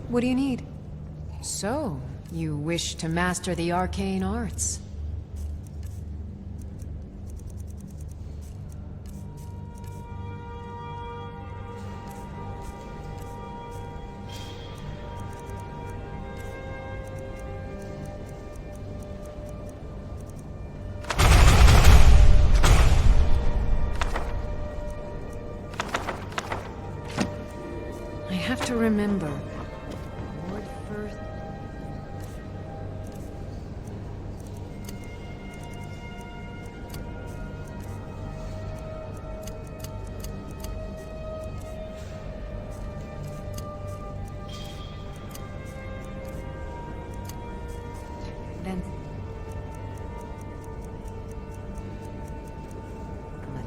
What do you need? So, you wish to master the arcane arts? I have to remember. Lord Firth. Then. Come on.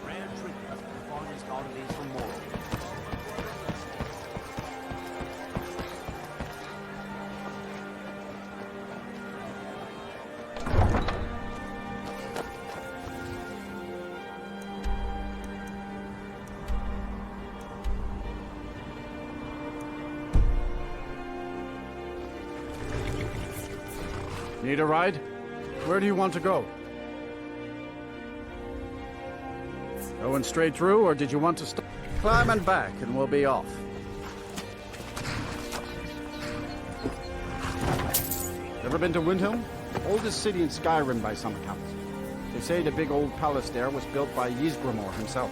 Rare treatment for finest oddities from Morrow. Need a ride? Where do you want to go? Going straight through, or did you want to stop? Climb and back, and we'll be off. Ever been to Windhelm? Oldest city in Skyrim by some accounts. They say the big old palace there was built by Ysgramor himself.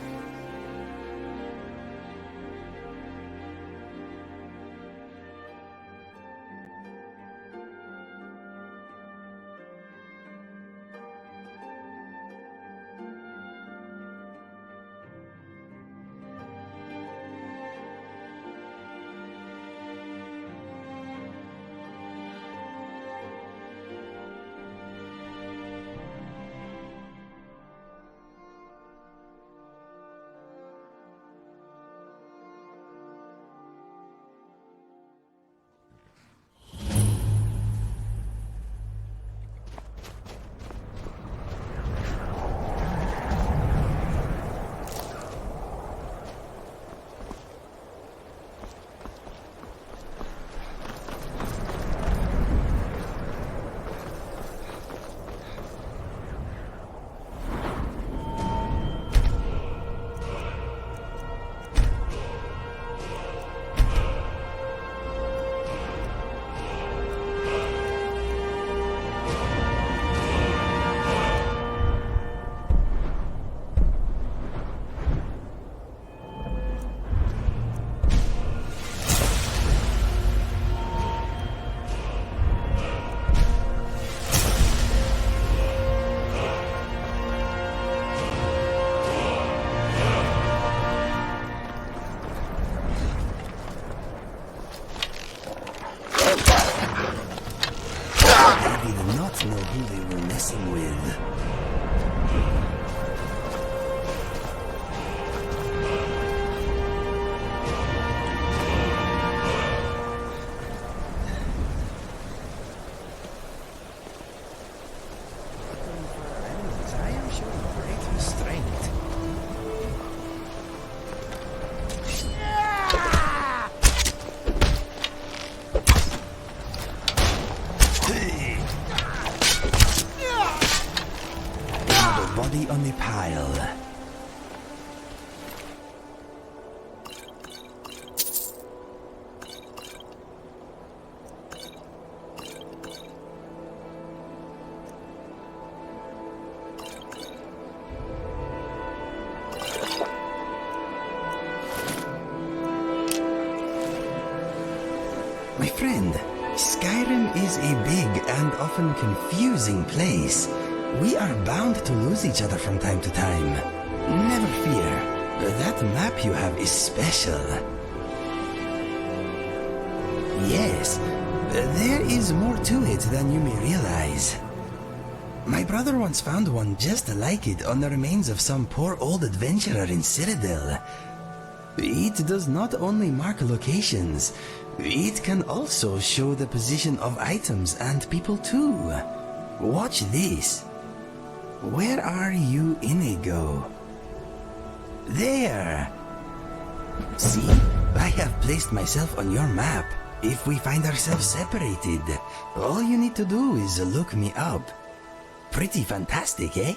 Know who they were messing with. I am showing great restraint. Body on the pile. My friend, Skyrim is a big and often confusing place. We are bound to lose each other from time to time. Never fear. That map you have is special. Yes, there is more to it than you may realize. My brother once found one just like it on the remains of some poor old adventurer in Citadel. It does not only mark locations, it can also show the position of items and people too. Watch this. Where are you, Inigo? There! See, I have placed myself on your map. If we find ourselves separated, all you need to do is look me up. Pretty fantastic, eh?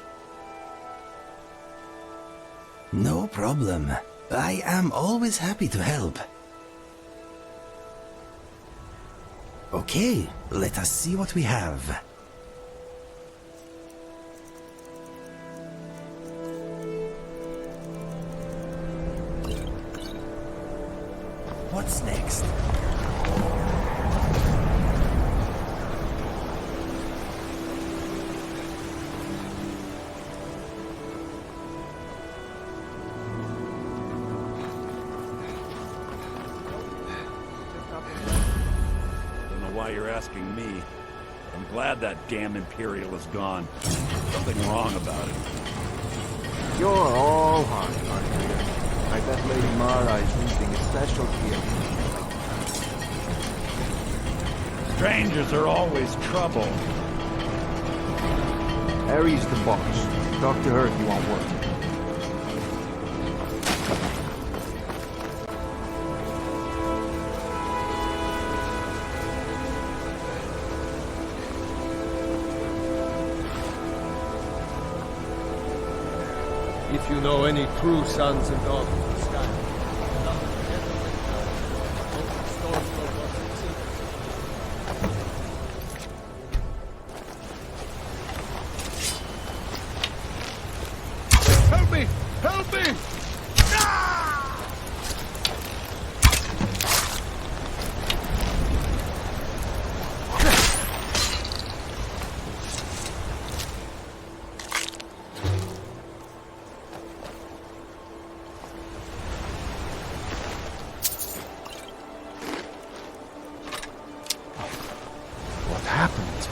No problem. I am always happy to help. Okay, let us see what we have. What's next? Don't know why you're asking me. I'm glad that damn Imperial is gone. Something wrong about it. You're all heart, aren't you? I bet Lady Mara is using a special gift. Strangers are always trouble. Harry's the boss. Talk to her if you want work. If you know any true sons and daughters of Skyrim, help me! Help me! What happened?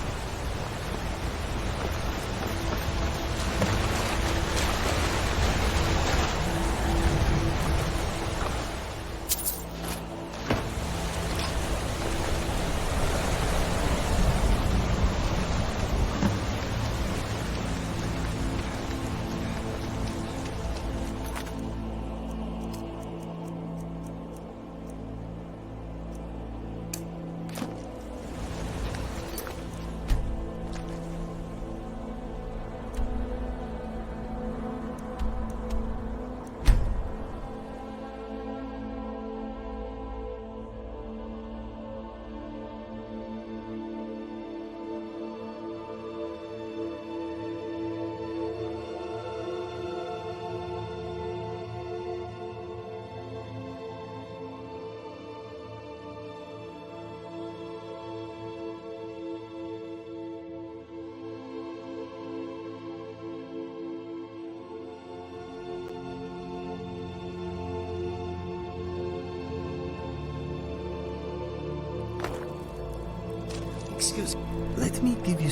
Excuse me. Let me give you...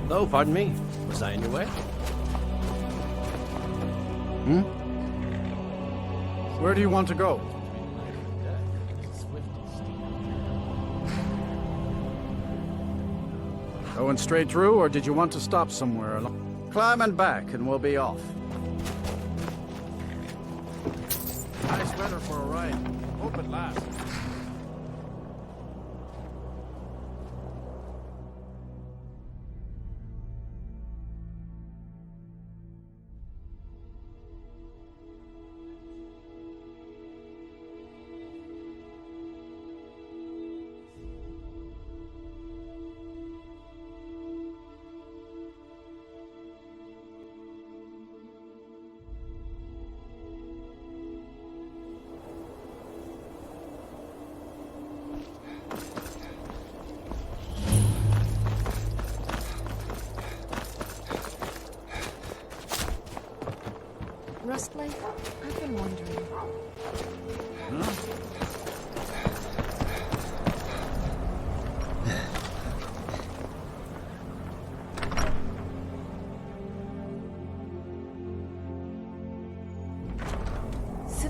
No, pardon me. Was I in your way? Where do you want to go? Going straight through, or did you want to stop somewhere along? Climb and back, and we'll be off. Nice weather for a ride. Hope it lasts.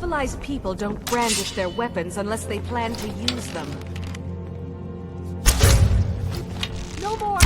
Civilized people don't brandish their weapons unless they plan to use them. No more!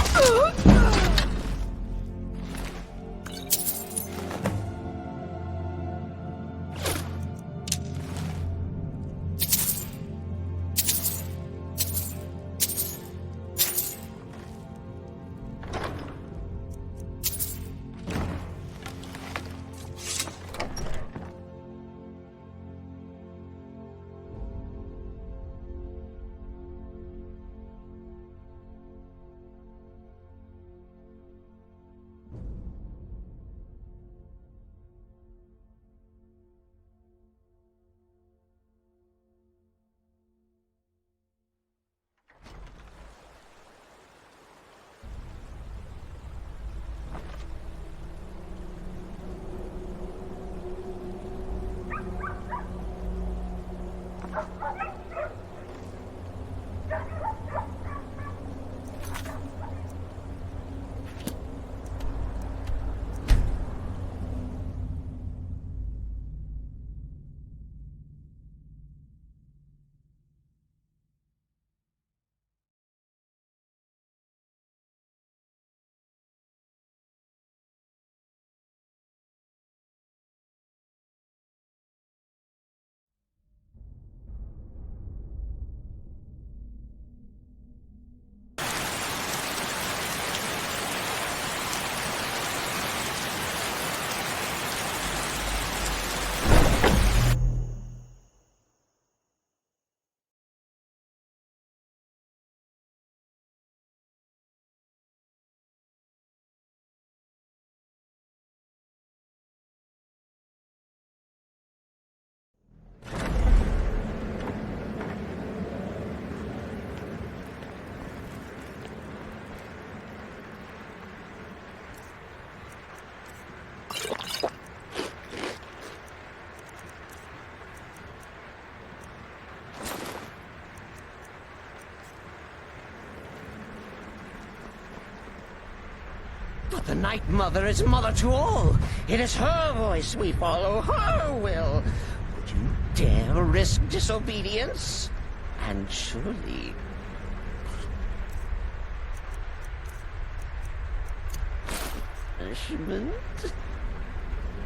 But the Night Mother is mother to all. It is her voice we follow, her will. Would you dare risk disobedience? And surely... punishment?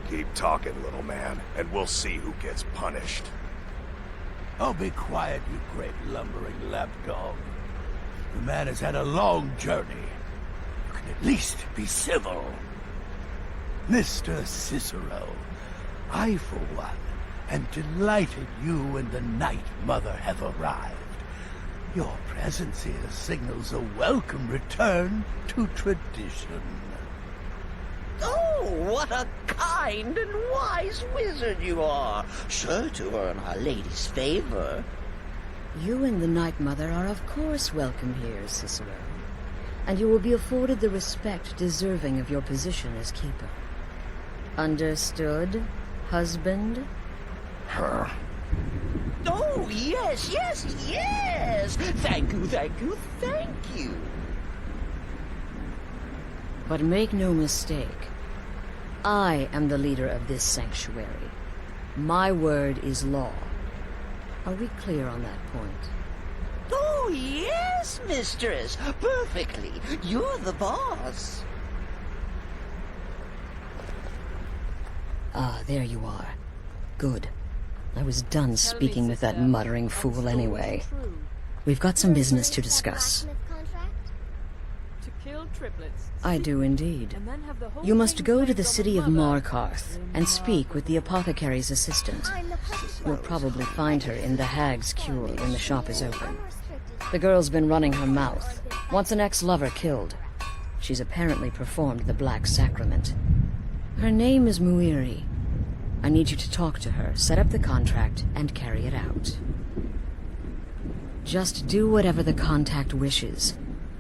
Keep talking, little man, and we'll see who gets punished. Oh, be quiet, you great lumbering lapdog. The man has had a long journey. You can at least be civil. Mr. Cicero, I, for one, am delighted you and the Night Mother have arrived. Your presence here signals a welcome return to tradition. Oh, what a kind and wise wizard you are! Sure to earn Our Lady's favor. You and the Night Mother are of course welcome here, Cicero. And you will be afforded the respect deserving of your position as keeper. Understood, husband? Her. Oh, yes, yes, yes! Thank you, thank you, thank you! But make no mistake, I am the leader of this sanctuary. My word is law. Are we clear on that point? Oh, yes, mistress! Perfectly! You're the boss! Ah, there you are. Good. I was done speaking with that muttering fool anyway. We've got some business to discuss. I do indeed. You must go to the city of Markarth and speak with the apothecary's assistant. You'll probably find her in the Hag's Cure when the shop is open. The girl's been running her mouth. Wants an ex-lover killed. She's apparently performed the Black Sacrament. Her name is Muiri. I need you to talk to her, set up the contract, and carry it out. Just do whatever the contact wishes.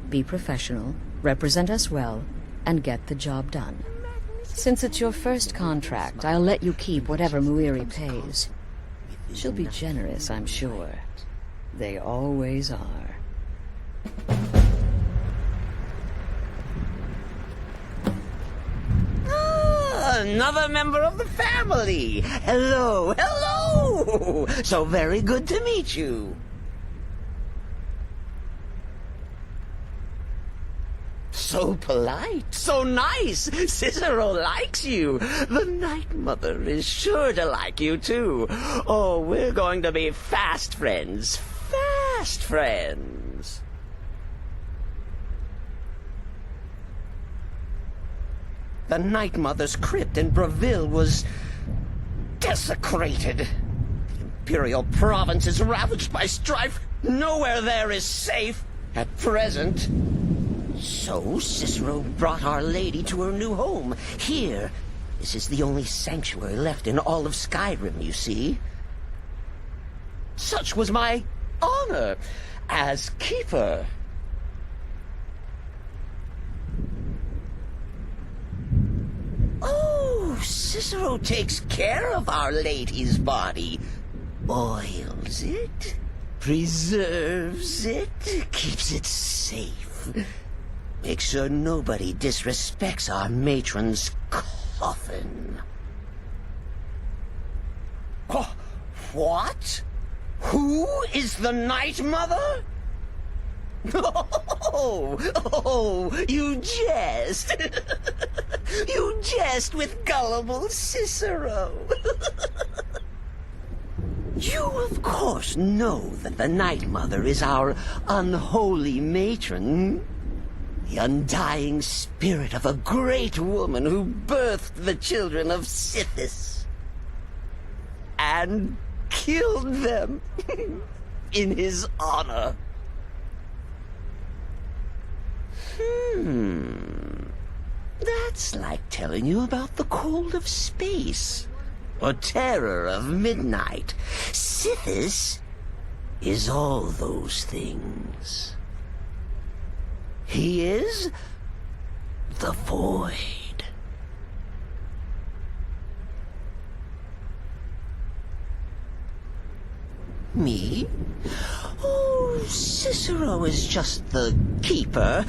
Be professional, represent us well, and get the job done. Since it's your first contract, I'll let you keep whatever Muiri pays. She'll be generous, I'm sure. They always are. Ah, another member of the family! Hello, hello, Oh, so very good to meet you. So polite, so nice. Cicero likes you. The Night Mother is sure to like you, too. Oh, we're going to be fast friends. Fast friends. The Night Mother's crypt in Breville was desecrated. The Imperial province is ravaged by strife. Nowhere there is safe at present. So Cicero brought Our Lady to her new home. Here, this is the only sanctuary left in all of Skyrim, you see. Such was my honor as keeper. Oh, Cicero takes care of Our Lady's body. Oils it, preserves it, keeps it safe. Make sure nobody disrespects our matron's coffin. What? Who is the Night Mother? Oh, you jest. You jest with gullible Cicero. You, of course, know that the Night Mother is our unholy matron. The undying spirit of a great woman who birthed the children of Sithis. And killed them in his honor. That's like telling you about the cold of space, or terror of midnight. Sithis is all those things. He is the Void. Me? Oh, Cicero is just the keeper.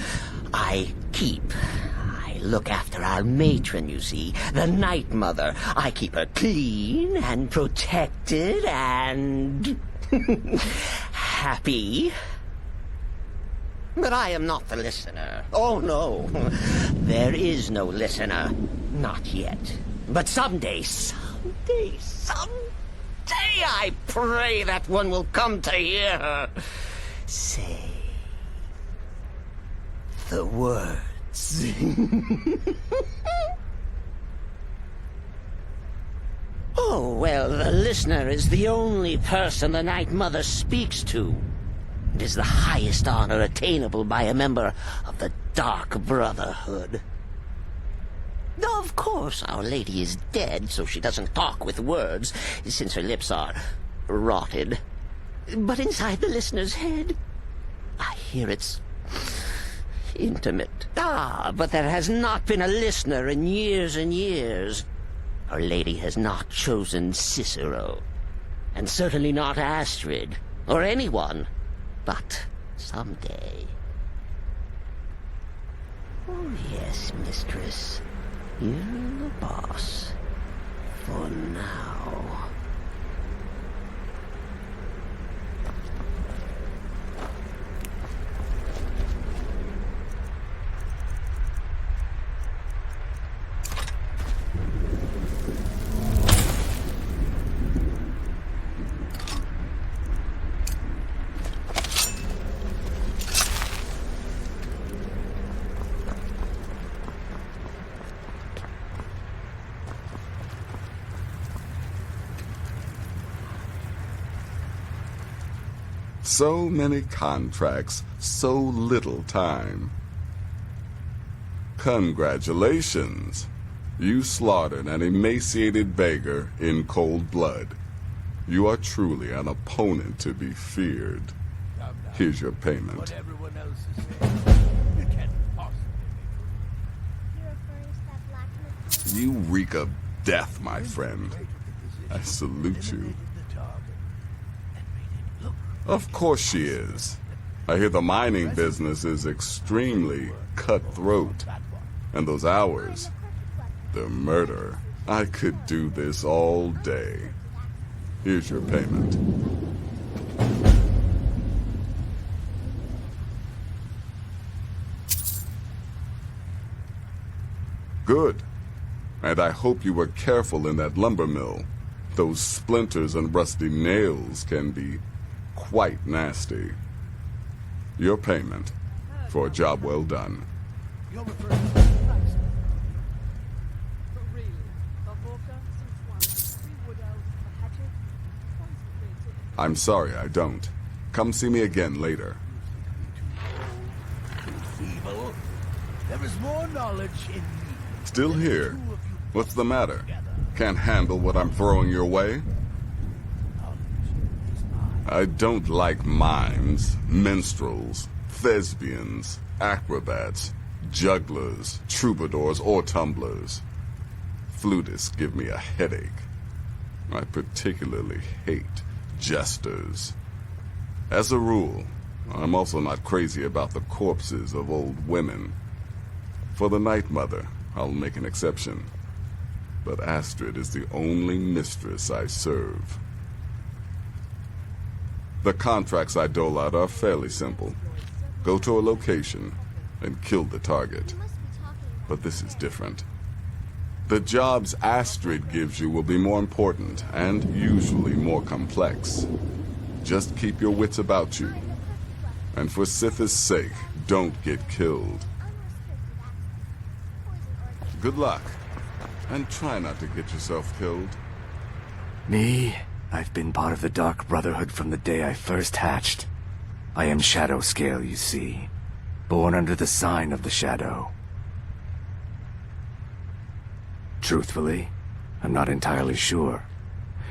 I keep. I look after our matron, you see, the Night Mother. I keep her clean and protected and happy. But I am not the listener. Oh, no. There is no listener. Not yet. But someday, I pray that one will come to hear her say the words. Oh, well, the listener is the only person the Night Mother speaks to. It is the highest honor attainable by a member of the Dark Brotherhood. Of course, Our Lady is dead, so she doesn't talk with words, since her lips are rotted. But inside the listener's head, I hear it's intimate. But there has not been a listener in years and years. Our Lady has not chosen Cicero, and certainly not Astrid, or anyone. But someday. Oh, yes, mistress. You're the boss. For now. So many contracts, so little time. Congratulations. You slaughtered an emaciated beggar in cold blood. You are truly an opponent to be feared. Here's your payment. What everyone else is saying, it can't possibly be true. You reek of death, my friend. I salute you. Of course she is. I hear the mining business is extremely cutthroat. And those hours, the murder. I could do this all day. Here's your payment. Good. And I hope you were careful in that lumber mill. Those splinters and rusty nails can be quite nasty. Your payment for a job well done. I'm sorry, I don't. Come see me again later. Feeble. There is more knowledge in me. Still here? What's the matter? Can't handle what I'm throwing your way? I don't like mimes, minstrels, thespians, acrobats, jugglers, troubadours, or tumblers. Flutists give me a headache. I particularly hate jesters. As a rule, I'm also not crazy about the corpses of old women. For the Night Mother, I'll make an exception. But Astrid is the only mistress I serve. The contracts I dole out are fairly simple. Go to a location and kill the target. But this is different. The jobs Astrid gives you will be more important and usually more complex. Just keep your wits about you. And for Sithis' sake, don't get killed. Good luck. And try not to get yourself killed. Me? I've been part of the Dark Brotherhood from the day I first hatched. I am Shadow Scale, you see. Born under the sign of the Shadow. Truthfully, I'm not entirely sure.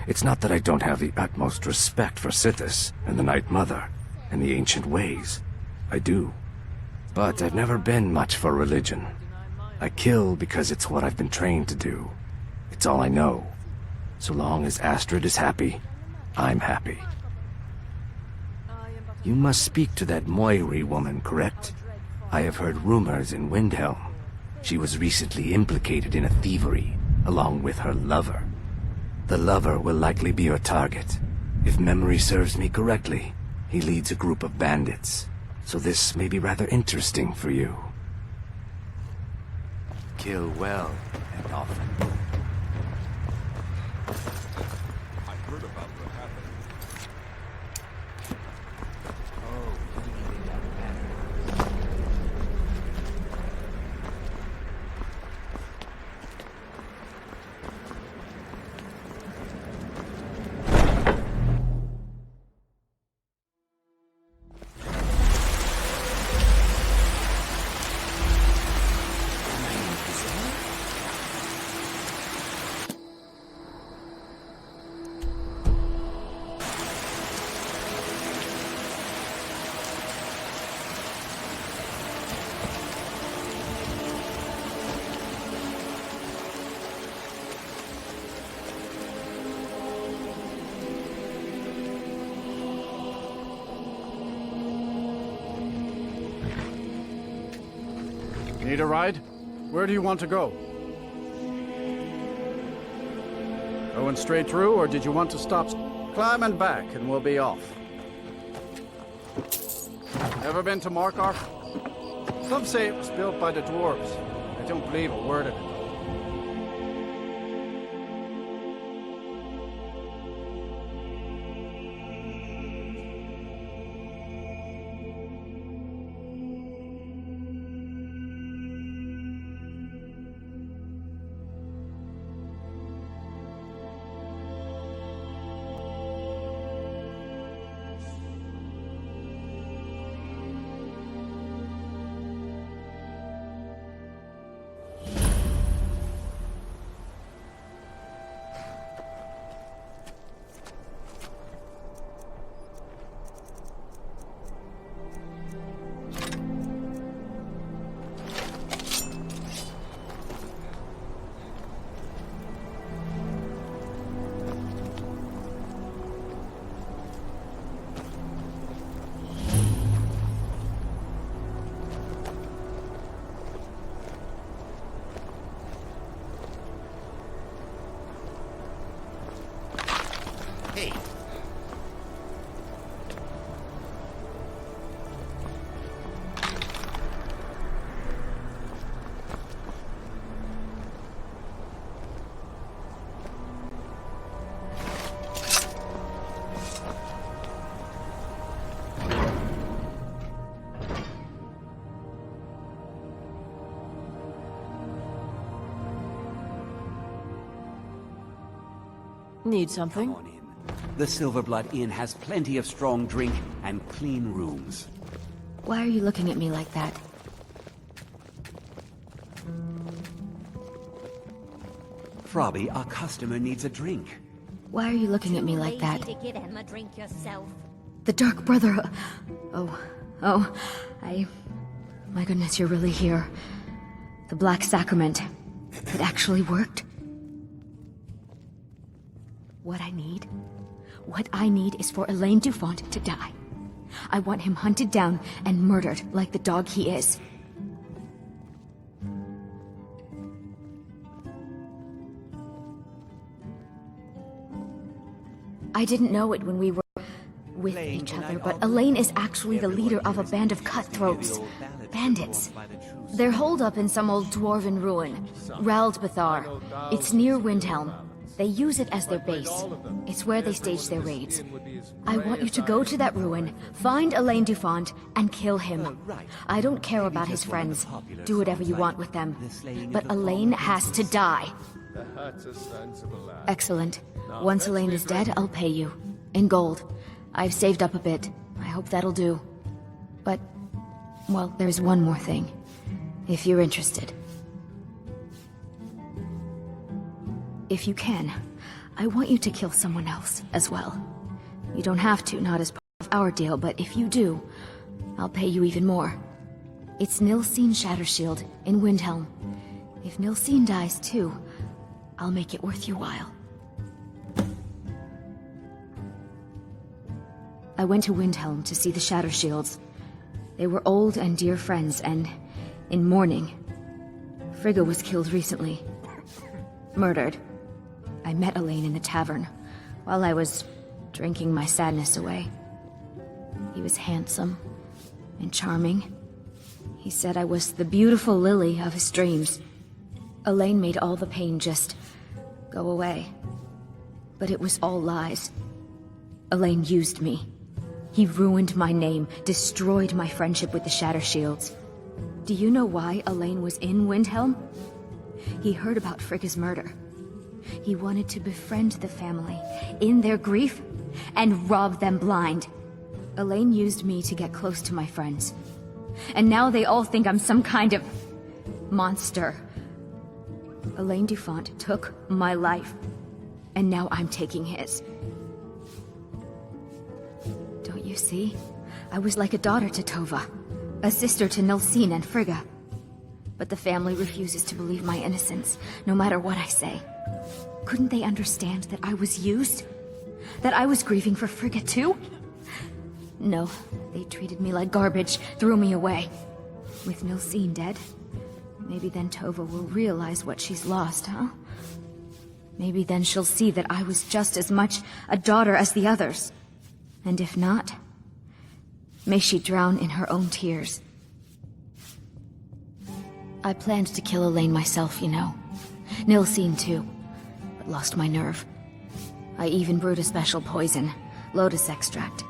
It's not that I don't have the utmost respect for Sithis and the Night Mother and the ancient ways. I do. But I've never been much for religion. I kill because it's what I've been trained to do. It's all I know. So long as Astrid is happy, I'm happy. You must speak to that Moiri woman, correct? I have heard rumors in Windhelm. She was recently implicated in a thievery, along with her lover. The lover will likely be your target. If memory serves me correctly, he leads a group of bandits. So this may be rather interesting for you. Kill well and often. I heard about what happened. Need a ride? Where do you want to go? Going straight through, or did you want to stop? Climb and back, and we'll be off. Ever been to Markarth? Some say it was built by the dwarves. I don't believe a word of it. Need something? Come on in. The Silverblood Inn has plenty of strong drink and clean rooms. Why are you looking at me like that? Frobby, our customer needs a drink. Why are you looking at me like that? To give him a drink yourself. The Dark Brotherhood. My goodness, you're really here. The Black Sacrament. It actually worked. What I need is for Elaine Dufont to die. I want him hunted down and murdered like the dog he is. I didn't know it when we were with each other, but Elaine is actually the leader of a band of cutthroats. Bandits. They're holed up in some old dwarven ruin, Raldbathar. It's near Windhelm. They use it as their base. It's where they stage their raids. I want you to go to that ruin, find Elaine Dufont, and kill him. I don't care about his friends. Do whatever you want with them. But Elaine has to die. Excellent. Once Elaine is dead, I'll pay you. In gold. I've saved up a bit. I hope that'll do. But, well, there's one more thing. If you're interested. If you can, I want you to kill someone else as well. You don't have to, not as part of our deal, but if you do, I'll pay you even more. It's Nilsine Shattershield in Windhelm. If Nilsine dies too, I'll make it worth your while. I went to Windhelm to see the Shattershields. They were old and dear friends, and in mourning. Frigga was killed recently. Murdered. I met Elaine in the tavern, while I was drinking my sadness away. He was handsome and charming. He said I was the beautiful lily of his dreams. Elaine made all the pain just go away. But it was all lies. Elaine used me. He ruined my name, destroyed my friendship with the Shattershields. Do you know why Elaine was in Windhelm? He heard about Frigga's murder. He wanted to befriend the family in their grief and rob them blind. Elaine used me to get close to my friends. And now they all think I'm some kind of monster. Elaine Dufont took my life, and now I'm taking his. Don't you see? I was like a daughter to Tova, a sister to Nilsine and Frigga. But the family refuses to believe my innocence, no matter what I say. Couldn't they understand that I was used? That I was grieving for Frigga too? No, they treated me like garbage, threw me away. With Nilsine dead, maybe then Tova will realize what she's lost, huh? Maybe then she'll see that I was just as much a daughter as the others. And if not, may she drown in her own tears. I planned to kill Elaine myself, you know. Nilsine too, but lost my nerve. I even brewed a special poison, lotus extract.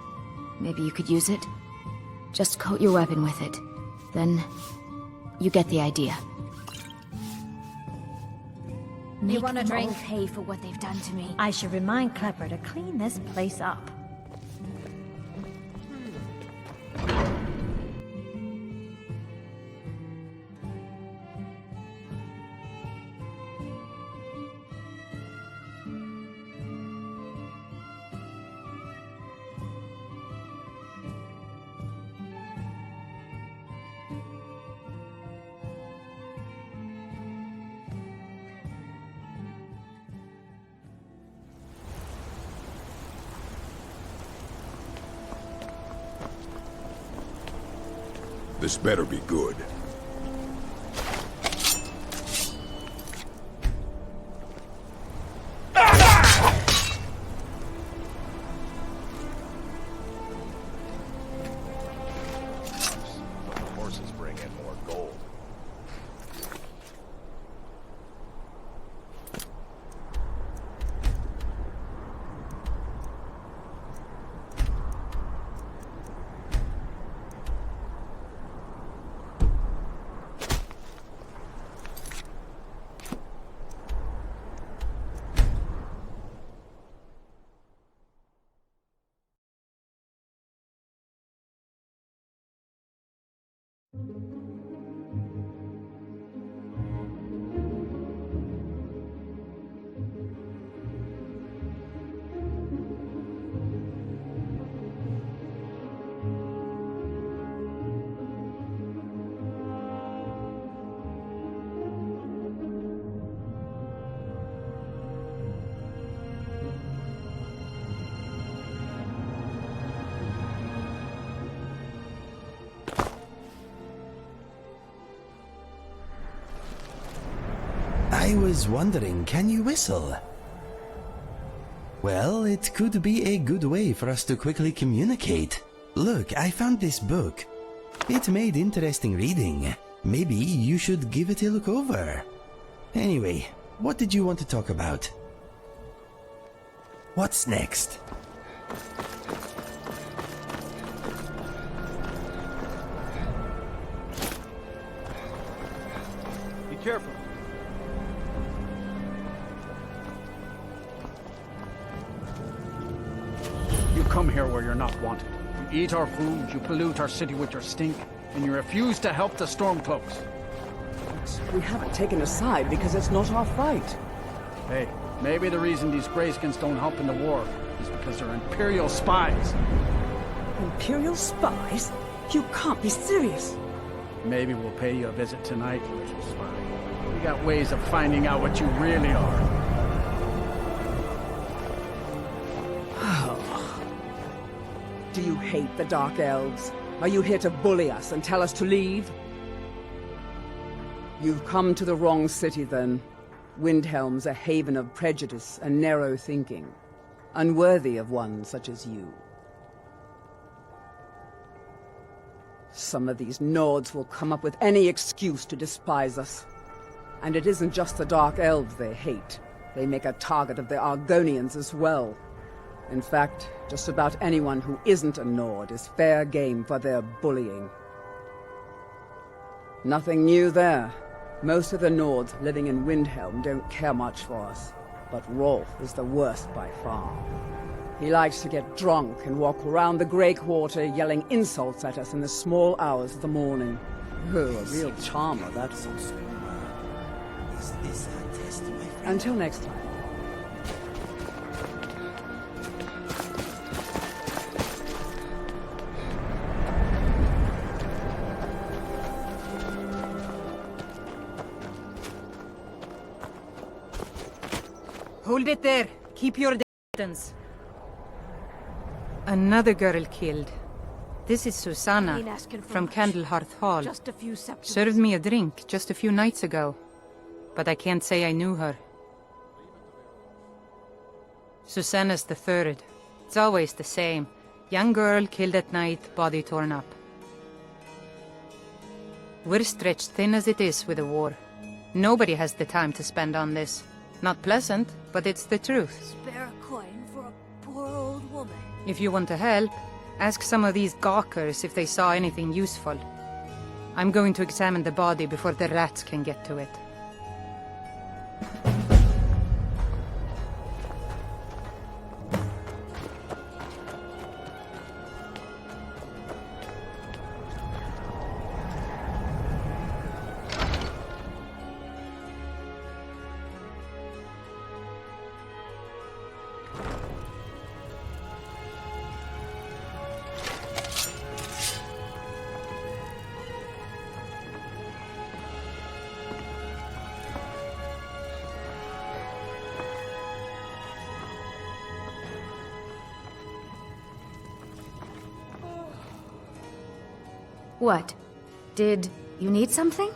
Maybe you could use it? Just coat your weapon with it. Then, you get the idea. You want a drink? All pay for what they've done to me. I should remind Klepper to clean this place up. This better be good. The horses bring in more gold. I was wondering, can you whistle? Well, it could be a good way for us to quickly communicate. Look, I found this book. It made interesting reading. Maybe you should give it a look over. Anyway, what did you want to talk about? What's next? Be careful. You come here where you're not wanted. You eat our food, you pollute our city with your stink, and you refuse to help the Stormcloaks. We haven't taken a side because it's not our fight. Hey, maybe the reason these Greyskins don't help in the war is because they're Imperial spies. Imperial spies? You can't be serious. Maybe we'll pay you a visit tonight, little spy. We got ways of finding out what you really are. Do you hate the Dark Elves? Are you here to bully us and tell us to leave? You've come to the wrong city, then. Windhelm's a haven of prejudice and narrow thinking, unworthy of one such as you. Some of these Nords will come up with any excuse to despise us. And it isn't just the Dark Elves they hate. They make a target of the Argonians as well. In fact, just about anyone who isn't a Nord is fair game for their bullying. Nothing new there. Most of the Nords living in Windhelm don't care much for us. But Rolf is the worst by far. He likes to get drunk and walk around the Grey Quarter yelling insults at us in the small hours of the morning. Oh, a real charmer, that's all. Until next time. Hold it there. Keep your distance. Another girl killed. This is Susanna from Candlehearth Hall. Served me a drink just a few nights ago, but I can't say I knew her. Susanna's the third. It's always the same. Young girl killed at night, body torn up. We're stretched thin as it is with the war. Nobody has the time to spend on this. Not pleasant, but it's the truth. Spare a coin for a poor old woman. If you want to help, ask some of these gawkers if they saw anything useful. I'm going to examine the body before the rats can get to it. What? Did you need something?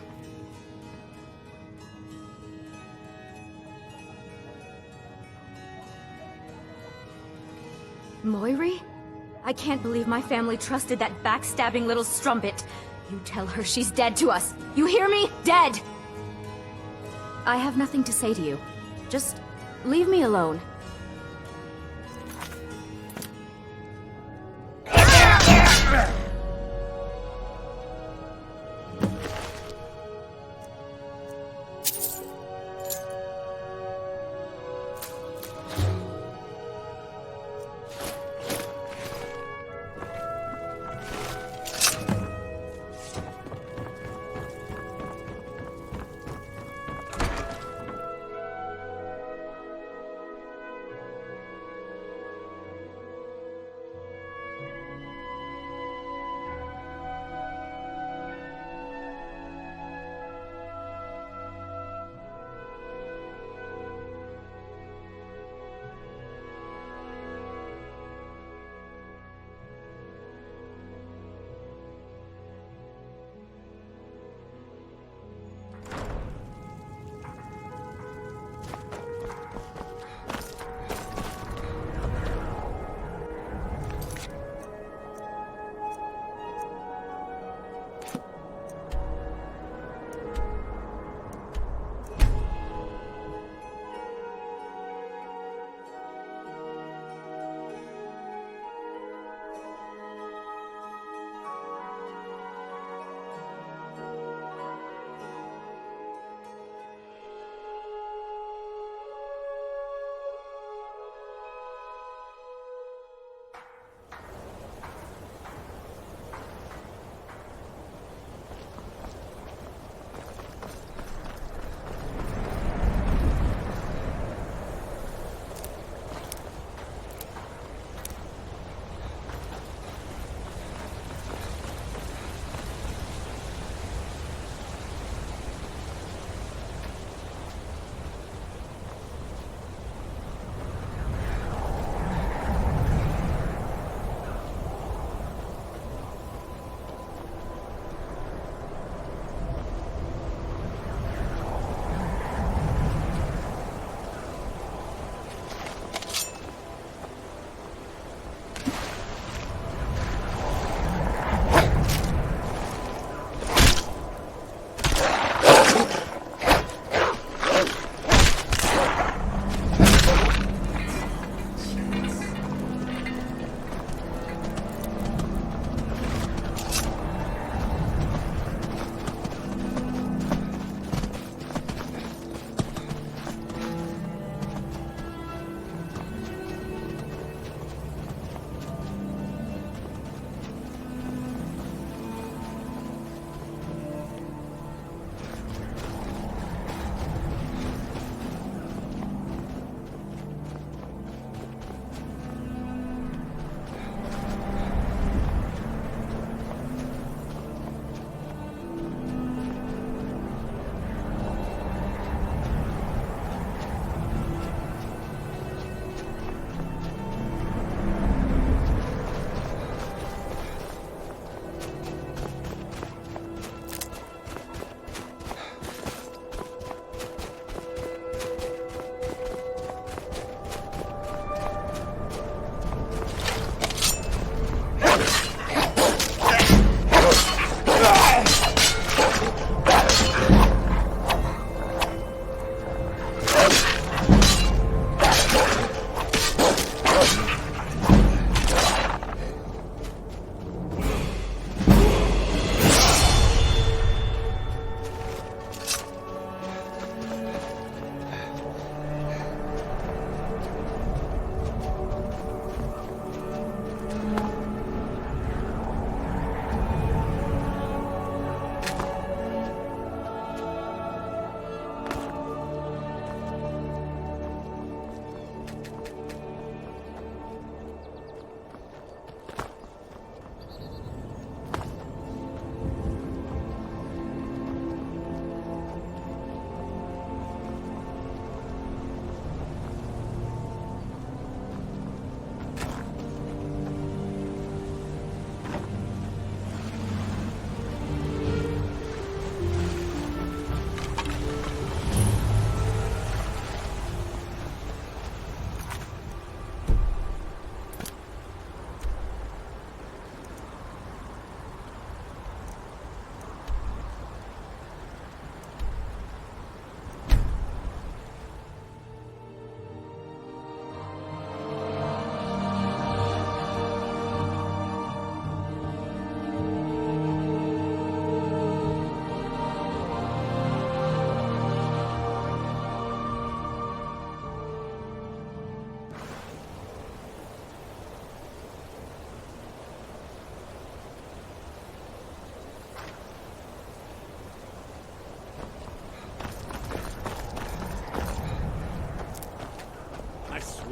Moiri? I can't believe my family trusted that backstabbing little strumpet. You tell her she's dead to us. You hear me? Dead! I have nothing to say to you. Just leave me alone.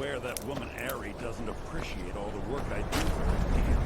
swear that woman Ari doesn't appreciate all the work I do for her. Damn.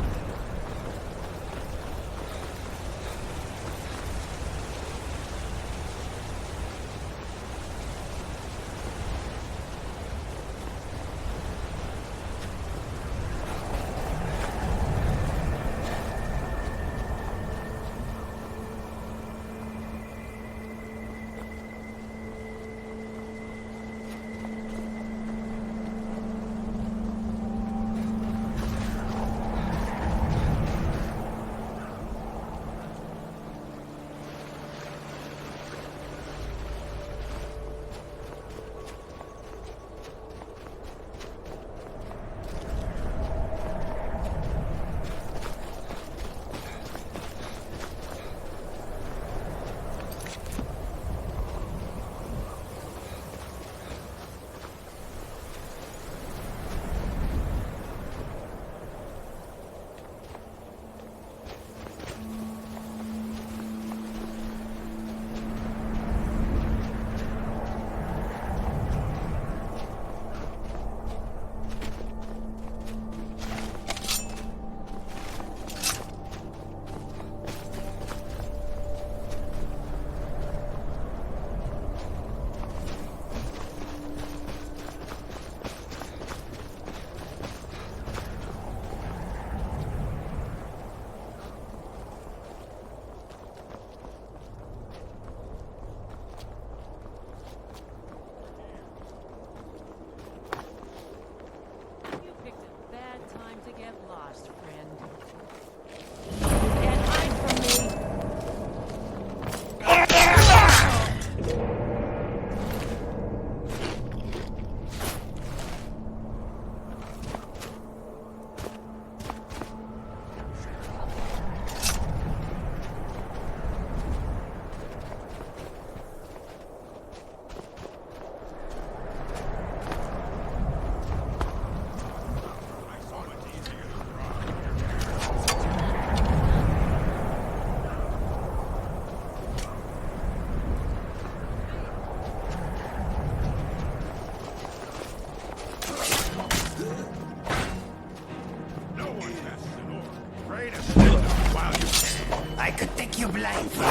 I could take you blind for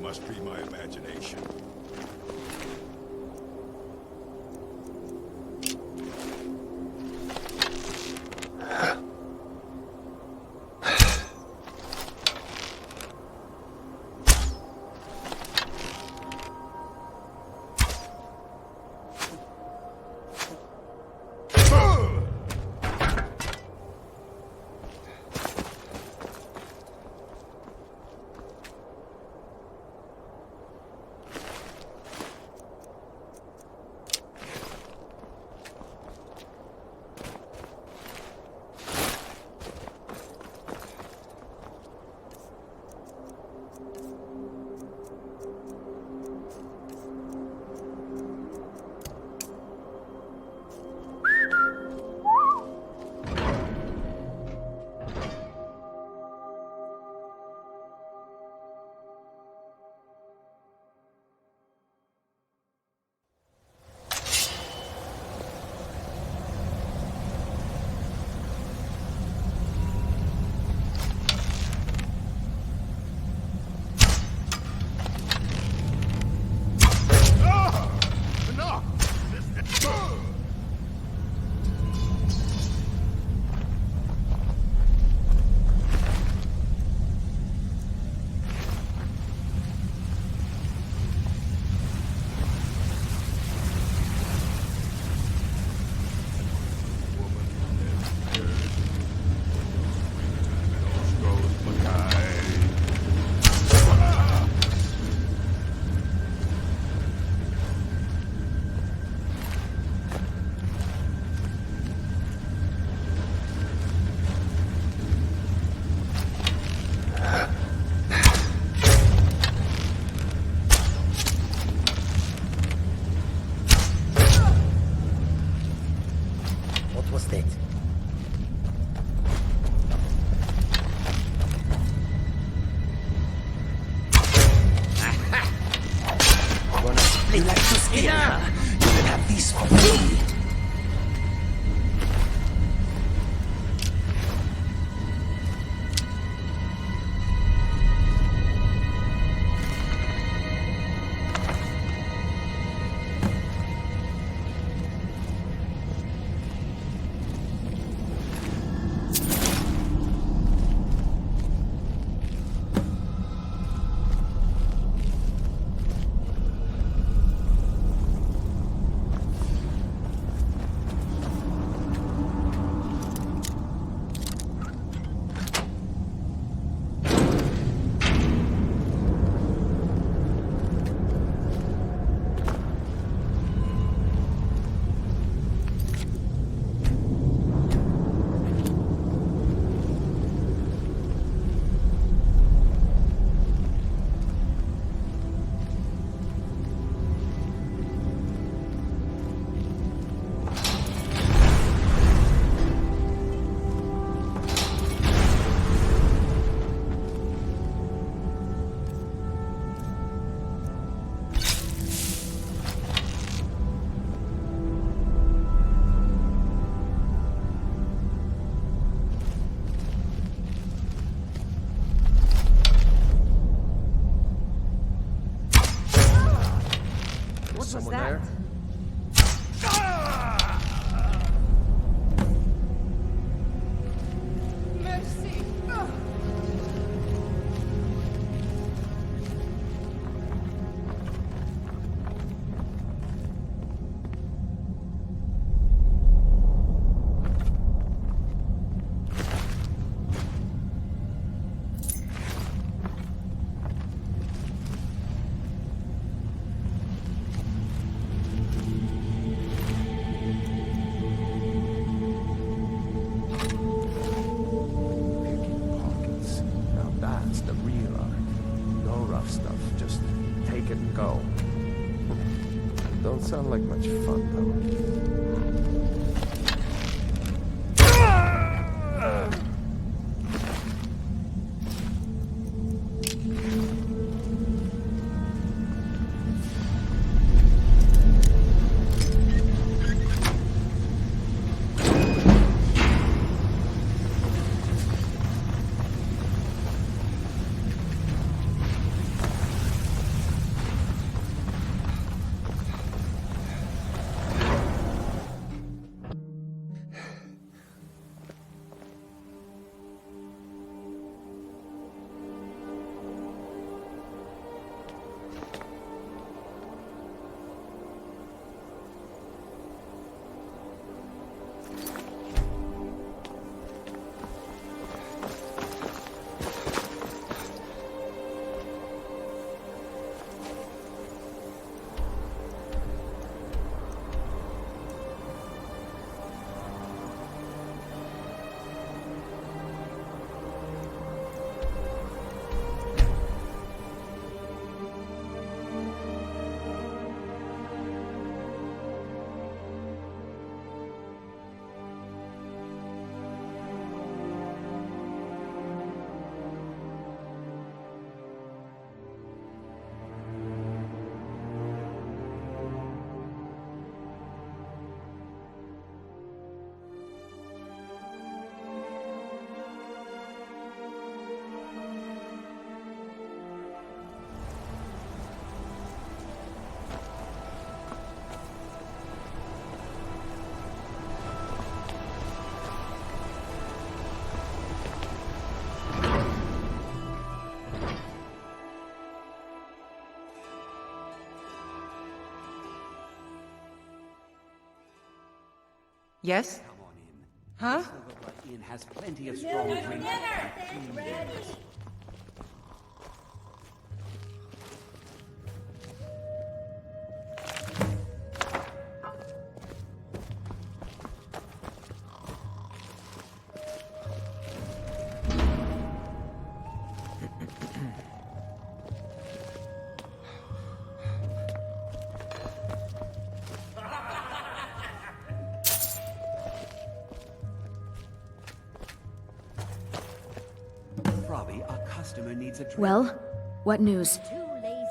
Must be my imagination. Someone there? Mercy! Don't sound like much fun, though. Yes? Huh? Silverblood Inn has plenty of strong drink and clean rooms. Robbie, our customer needs a drink. Well, what news?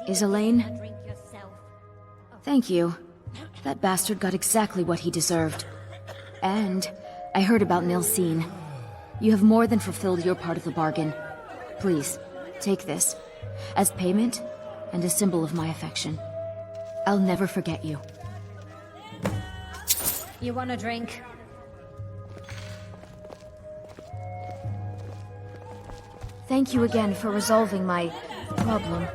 Is Elaine? Thank you. That bastard got exactly what he deserved. And I heard about Nilsine. You have more than fulfilled your part of the bargain. Please, take this. As payment, and a symbol of my affection. I'll never forget you. You want a drink? Thank you again for resolving my problem.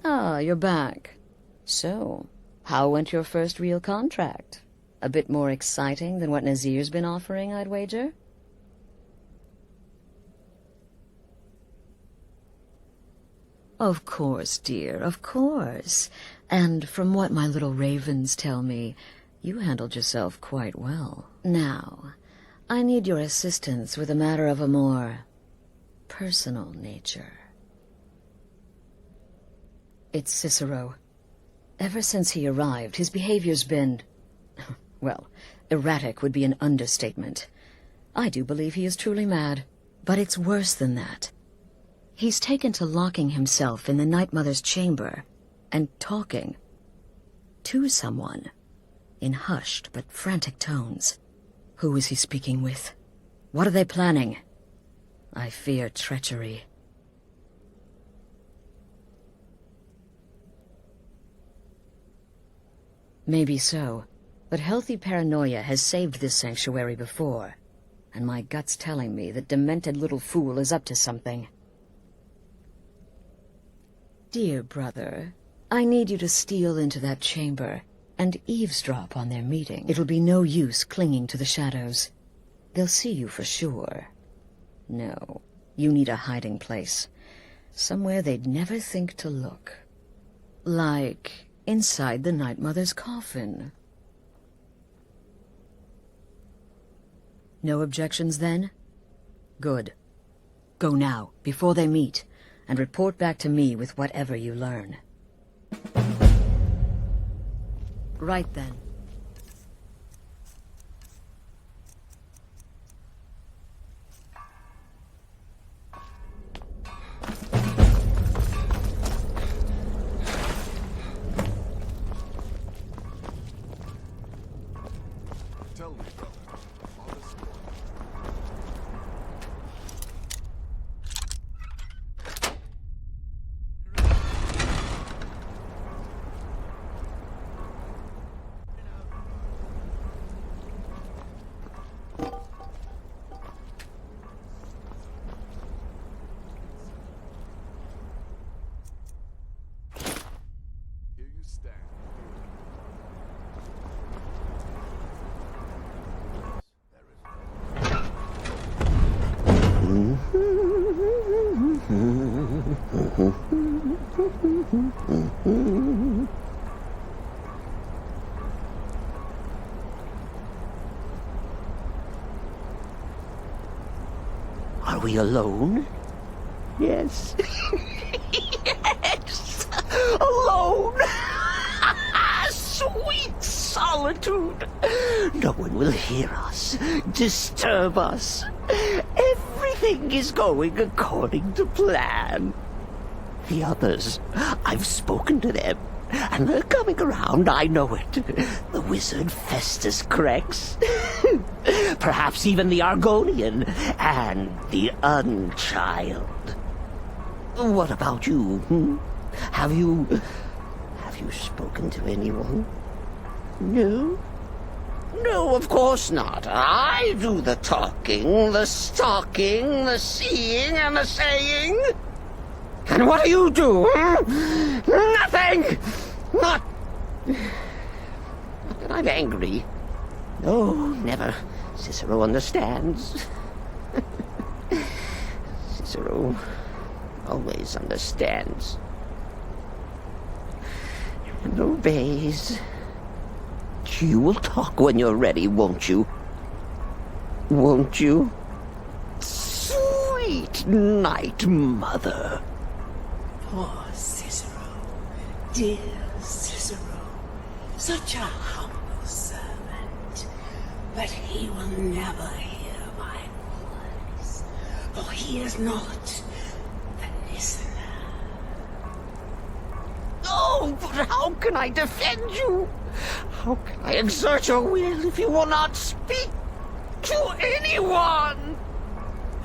Ah, you're back. So, how went your first real contract? A bit more exciting than what Nazir's been offering, I'd wager? Of course, dear, of course. And from what my little ravens tell me, you handled yourself quite well. Now, I need your assistance with a matter of a more personal nature. It's Cicero. Ever since he arrived, his behavior's been... well, erratic would be an understatement. I do believe he is truly mad. But it's worse than that. He's taken to locking himself in the Night Mother's chamber and talking to someone in hushed but frantic tones. Who is he speaking with? What are they planning? I fear treachery. Maybe so, but healthy paranoia has saved this sanctuary before, and my gut's telling me that demented little fool is up to something. Dear brother, I need you to steal into that chamber and eavesdrop on their meeting. It'll be no use clinging to the shadows. They'll see you for sure. No, you need a hiding place. Somewhere they'd never think to look. Like inside the Night Mother's coffin. No objections then? Good. Go now, before they meet, and report back to me with whatever you learn. Right then. we alone? Yes. Yes! Alone! Sweet solitude! No one will hear us, disturb us. Everything is going according to plan. The others, I've spoken to them, and they're coming around, I know it. The wizard Festus Crex, perhaps even the Argonian, and the Unchild. What about you? Have you spoken to anyone? No? No, of course not. I do the talking, the stalking, the seeing, and the saying. And what do you do? Nothing! Not that I'm angry. No, never. Cicero understands. Cicero always understands. And obeys. You will talk when you're ready, won't you? Won't you? Sweet night, Mother. Poor Cicero. Dear Cicero. Such a humble servant. But he will never hear my voice. For he is not the listener. Oh, but how can I defend you? How can I exert your will if you will not speak to anyone?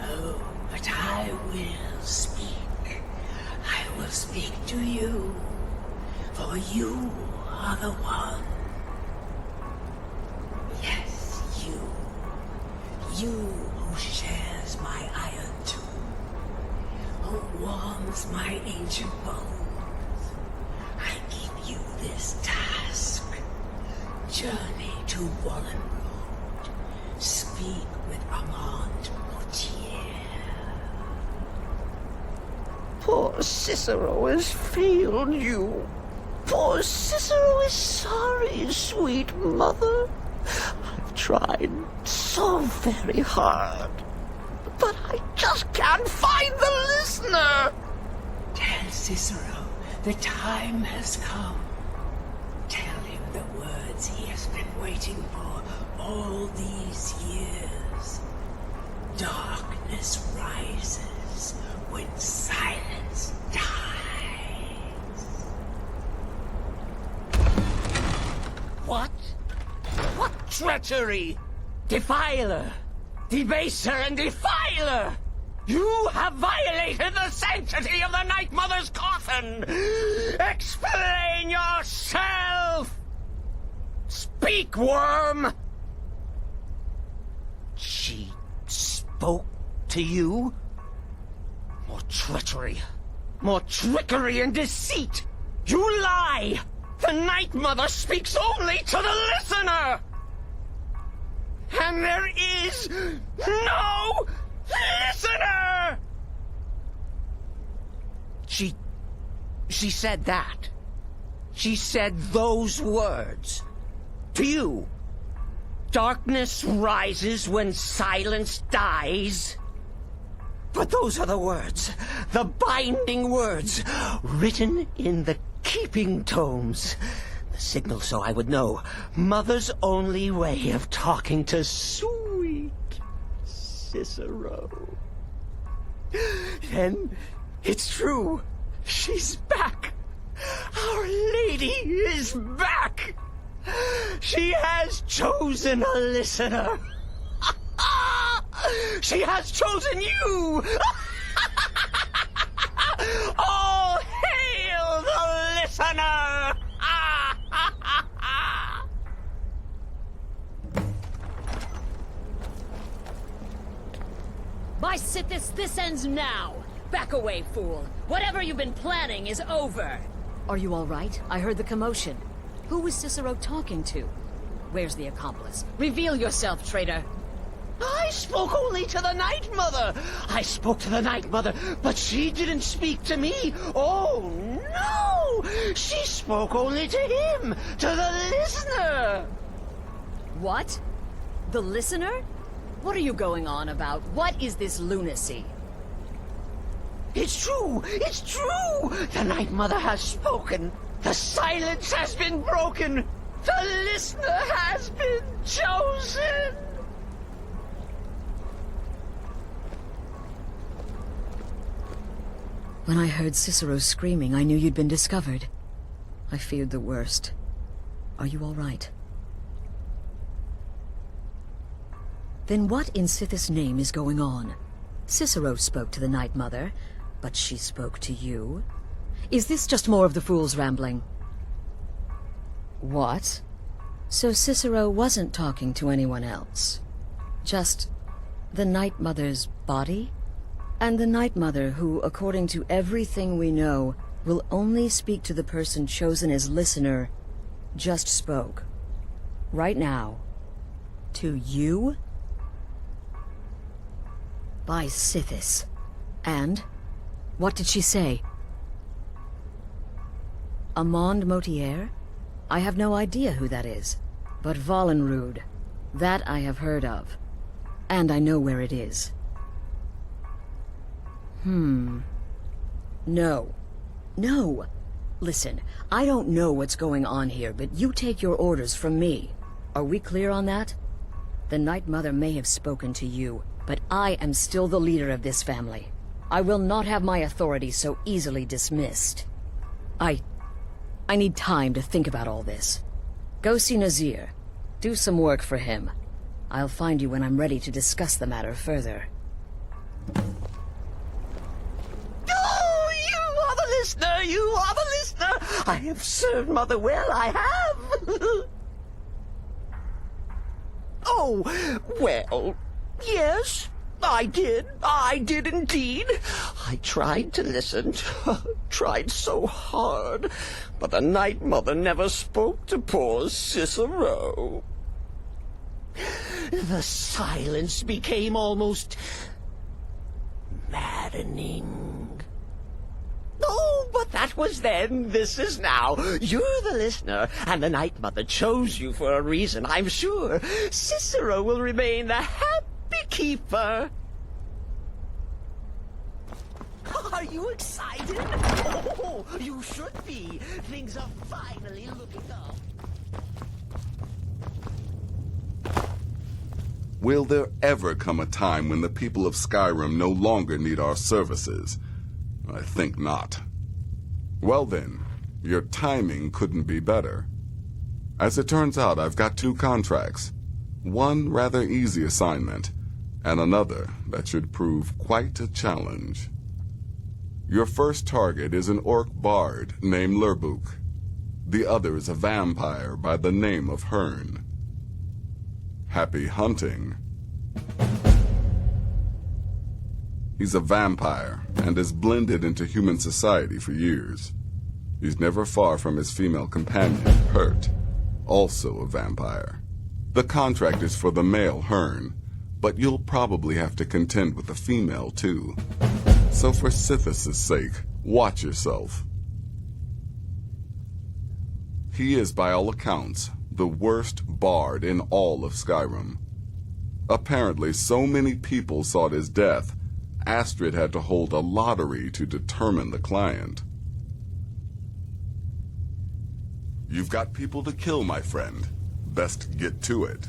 Oh, but I will speak. I will speak to you, for you are the one. Yes, you. You who shares my iron tomb, who warms my ancient bones. I give you this task. Journey to Wallenroad. Speak with Armand Mortier. Poor Cicero has failed you. Poor Cicero is sorry, sweet mother. I've tried so very hard, but I just can't find the listener. Tell Cicero the time has come. Tell him the words he has been waiting for all these years. Darkness rises when silence dies. What? What treachery? Defiler! Debaser and defiler! You have violated the sanctity of the Night Mother's coffin! Explain yourself! Speak, worm! She spoke to you? More treachery, more trickery and deceit! You lie! The Night Mother speaks only to the listener! And there is no listener! She said that. She said those words. To you. Darkness rises when silence dies. But those are the words, the binding words, written in the keeping tomes. The signal so I would know. Mother's only way of talking to sweet Cicero. Then it's true. She's back. Our lady is back. She has chosen a listener. She has chosen you. All hail the listener. By Sithis, this ends now! Back away, fool! Whatever you've been planning is over! Are you all right? I heard the commotion. Who was Cicero talking to? Where's the accomplice? Reveal yourself, traitor! I spoke only to the Night Mother! I spoke to the Night Mother, but she didn't speak to me! Oh, no! She spoke only to him! To the listener! What? The listener? What are you going on about? What is this lunacy? It's true! It's true! The Night Mother has spoken! The silence has been broken! The listener has been chosen! When I heard Cicero screaming, I knew you'd been discovered. I feared the worst. Are you all right? Then what in Sithis' name is going on? Cicero spoke to the Night Mother, but she spoke to you? Is this just more of the fool's rambling? What? So Cicero wasn't talking to anyone else? Just the Night Mother's body? And the Night Mother, who, according to everything we know, will only speak to the person chosen as listener, just spoke. Right now. To you? By Sithis. And? What did she say? Amand Motier? I have no idea who that is. But Valenrud, that I have heard of. And I know where it is. No. No. Listen, I don't know what's going on here, but you take your orders from me. Are we clear on that? The Night Mother may have spoken to you, but I am still the leader of this family. I will not have my authority so easily dismissed. I need time to think about all this. Go see Nazir. Do some work for him. I'll find you when I'm ready to discuss the matter further. Oh, you are the listener! You are the listener! I have served Mother well, I have! Oh, well, yes, I did. I did indeed. I tried to listen, tried so hard, but the Night Mother never spoke to poor Cicero. The silence became almost maddening. Oh, but that was then. This is now. You're the listener, and the Night Mother chose you for a reason, I'm sure. Cicero will remain the happy keeper. Are you excited? Oh, you should be. Things are finally looking up. Will there ever come a time when the people of Skyrim no longer need our services? I think not. Well then, your timing couldn't be better. As it turns out, I've got 2 contracts. One rather easy assignment, and another that should prove quite a challenge. Your first target is an orc bard named Lurbuk. The other is a vampire by the name of Hearn. Happy hunting. He's a vampire and has blended into human society for years. He's never far from his female companion, Hurt, also a vampire. The contract is for the male Hearn, but you'll probably have to contend with the female too. So for Sithis' sake, watch yourself. He is, by all accounts, the worst bard in all of Skyrim. Apparently, so many people sought his death, Astrid had to hold a lottery to determine the client. You've got people to kill, my friend. Best get to it.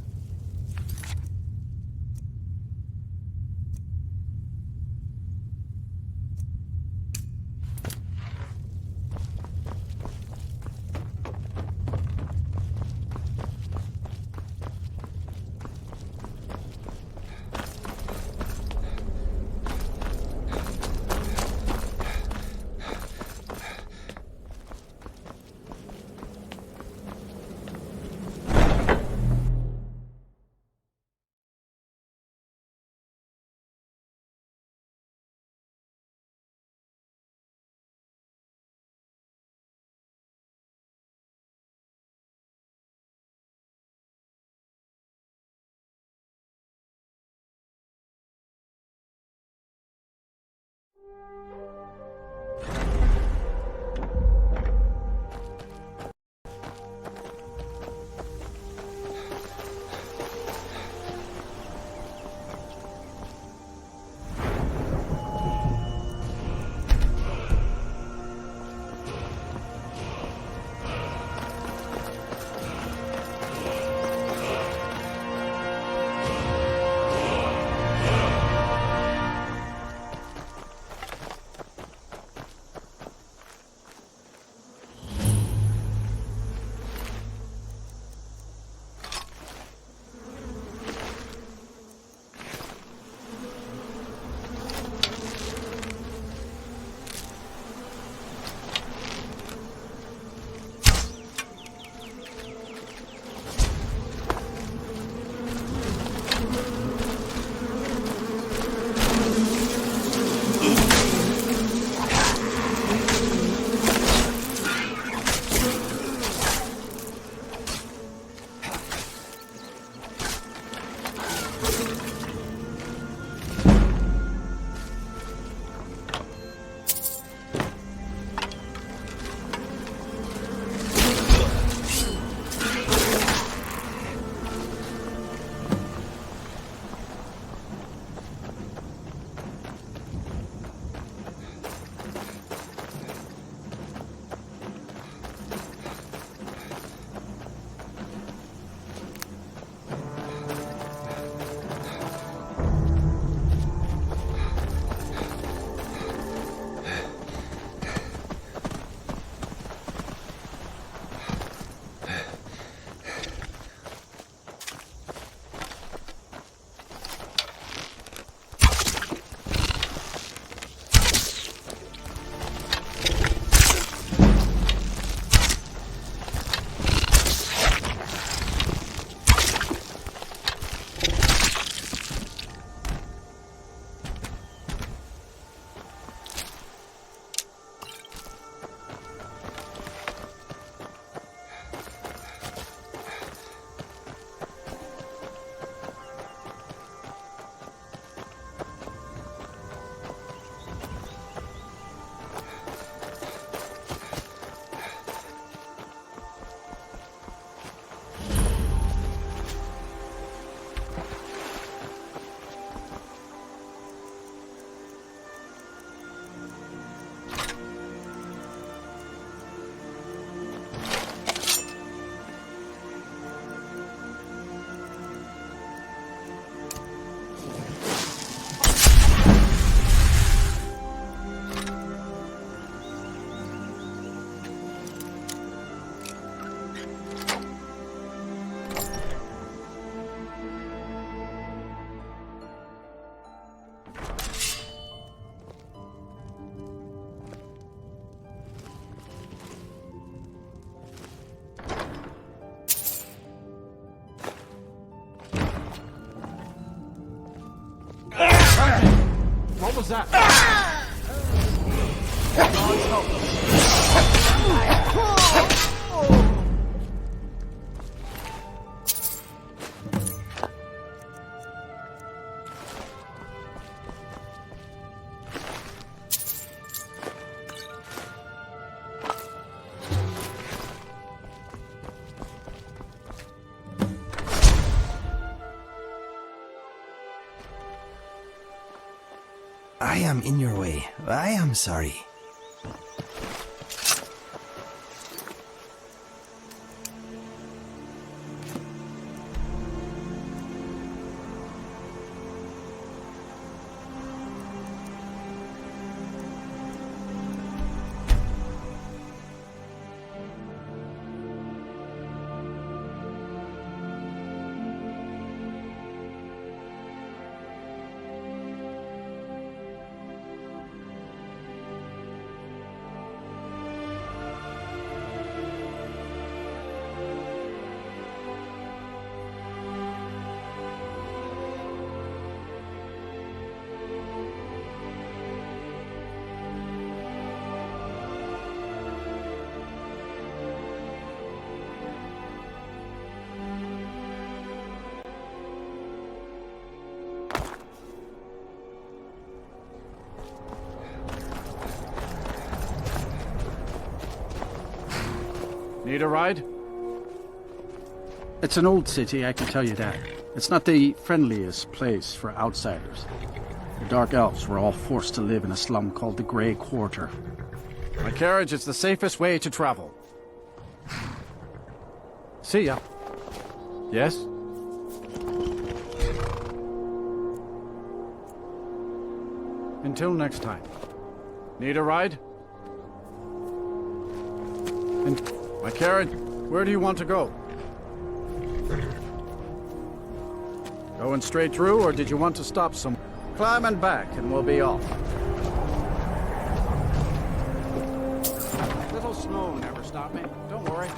What was that? I am in your way. I am sorry. Need a ride? It's an old city, I can tell you that. It's not the friendliest place for outsiders. The Dark Elves were all forced to live in a slum called the Grey Quarter. My carriage is the safest way to travel. See ya. Yes? Until next time. Need a ride? And my carriage, where do you want to go? Going straight through, or did you want to stop somewhere? Climb and back, and we'll be off. Little snow never stopped me. Don't worry.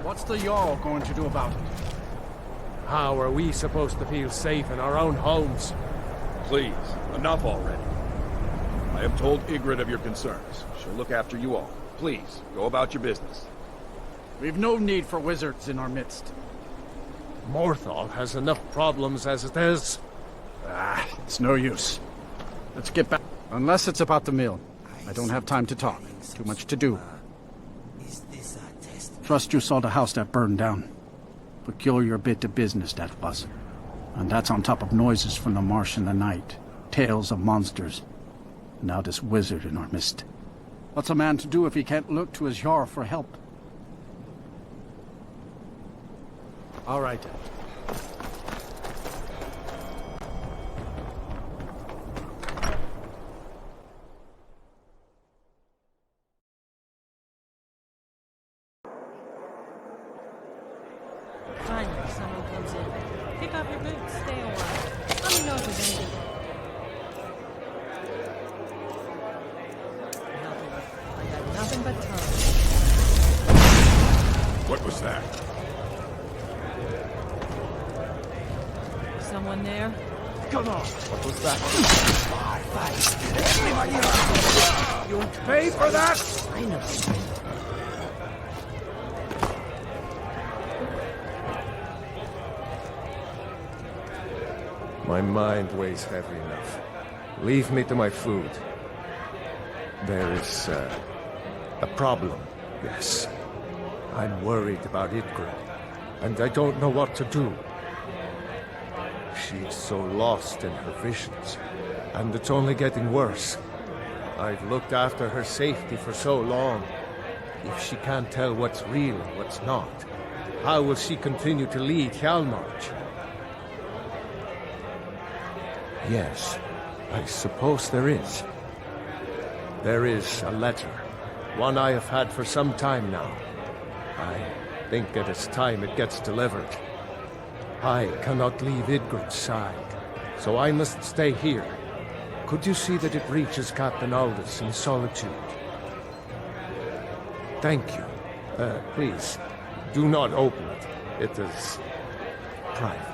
What's the Jarl going to do about it? How are we supposed to feel safe in our own homes? Please, enough already. I have told Ygritte of your concerns. She'll look after you all. Please, go about your business. We've no need for wizards in our midst. Morthal has enough problems as it is. It's no use. Let's get back. Unless it's about the mill. I don't have time to talk. Too much to do. Trust you saw the house that burned down. Peculiar bit of business that was. And that's on top of noises from the marsh in the night. Tales of monsters. Now this wizard in our midst. What's a man to do if he can't look to his Jarl for help? All right, then. Finally, someone comes in. Pick up your boots, stay a while. Let me know if there's anything. I got nothing but time. What was that? Someone there? Come on! What was that? You pay for that? I know. My mind weighs heavy enough. Leave me to my food. There is, a problem, yes. I'm worried about Ygritte, and I don't know what to do. She's so lost in her visions, and it's only getting worse. I've looked after her safety for so long. If she can't tell what's real and what's not, how will she continue to lead Hjalmarch? Yes, I suppose there is. There is a letter, one I have had for some time now. I think it is time it gets delivered. I cannot leave Ygritte's side, so I must stay here. Could you see that it reaches Captain Aldous in Solitude? Thank you. Please, do not open it. It is private.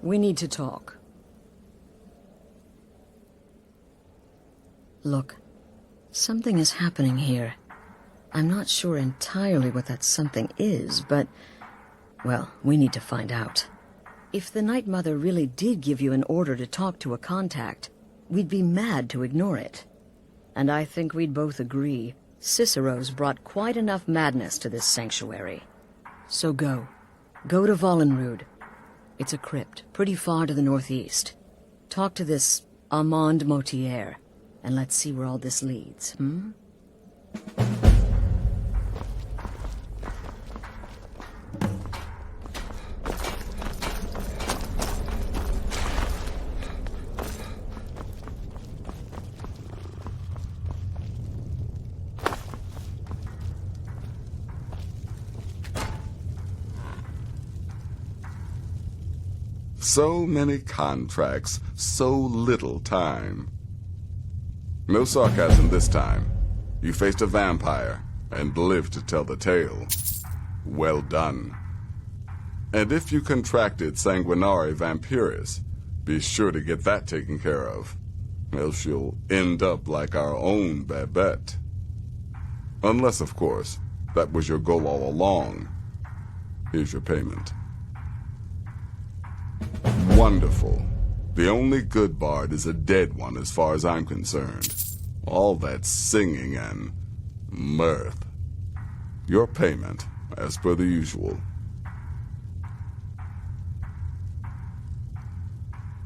We need to talk. Look, something is happening here. I'm not sure entirely what that something is, but, well, we need to find out. If the Night Mother really did give you an order to talk to a contact, we'd be mad to ignore it. And I think we'd both agree, Cicero's brought quite enough madness to this sanctuary. So go. Go to Vollenrud. It's a crypt, pretty far to the northeast. Talk to this Armand Motier, and let's see where all this leads, So many contracts, so little time. No sarcasm this time. You faced a vampire and lived to tell the tale. Well done. And if you contracted Sanguinari Vampiris, be sure to get that taken care of. Else you'll end up like our own Babette. Unless, of course, that was your goal all along. Here's your payment. Wonderful. The only good bard is a dead one as far as I'm concerned. All that singing and mirth. Your payment, as per the usual.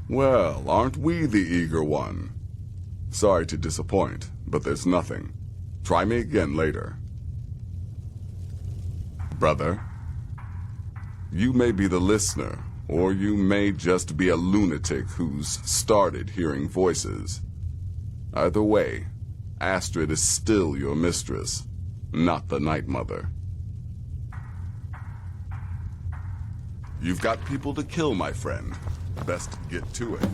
Well, aren't we the eager one? Sorry to disappoint, but there's nothing. Try me again later. Brother, you may be the listener, or you may just be a lunatic who's started hearing voices. Either way, Astrid is still your mistress, not the Night Mother. You've got people to kill, my friend. Best get to it.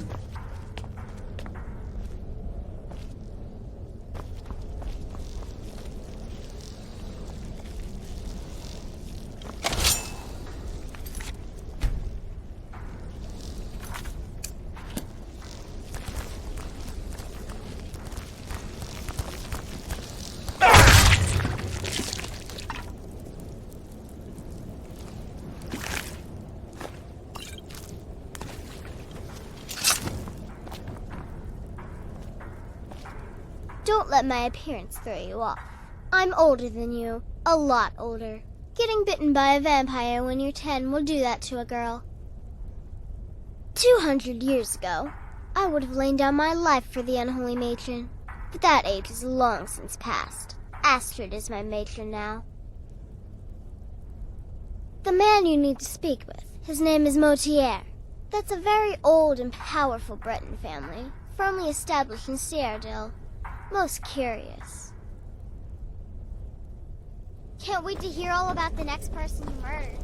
Don't let my appearance throw you off. I'm older than you. A lot older. Getting bitten by a vampire when you're 10 will do that to a girl. 200 years ago, I would have lain down my life for the unholy matron. But that age is long since past. Astrid is my matron now. The man you need to speak with, his name is Motier. That's a very old and powerful Breton family, firmly established in Cyrodiil. Most curious. Can't wait to hear all about the next person you murdered.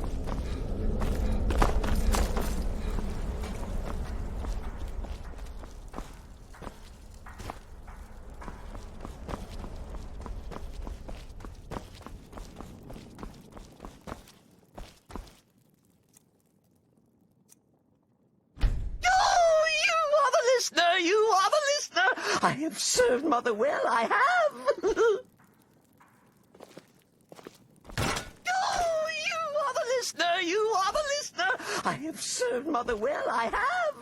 You are the listener! I have served Mother well, I have! Oh, you are the listener! You are the listener! I have served Mother well, I have!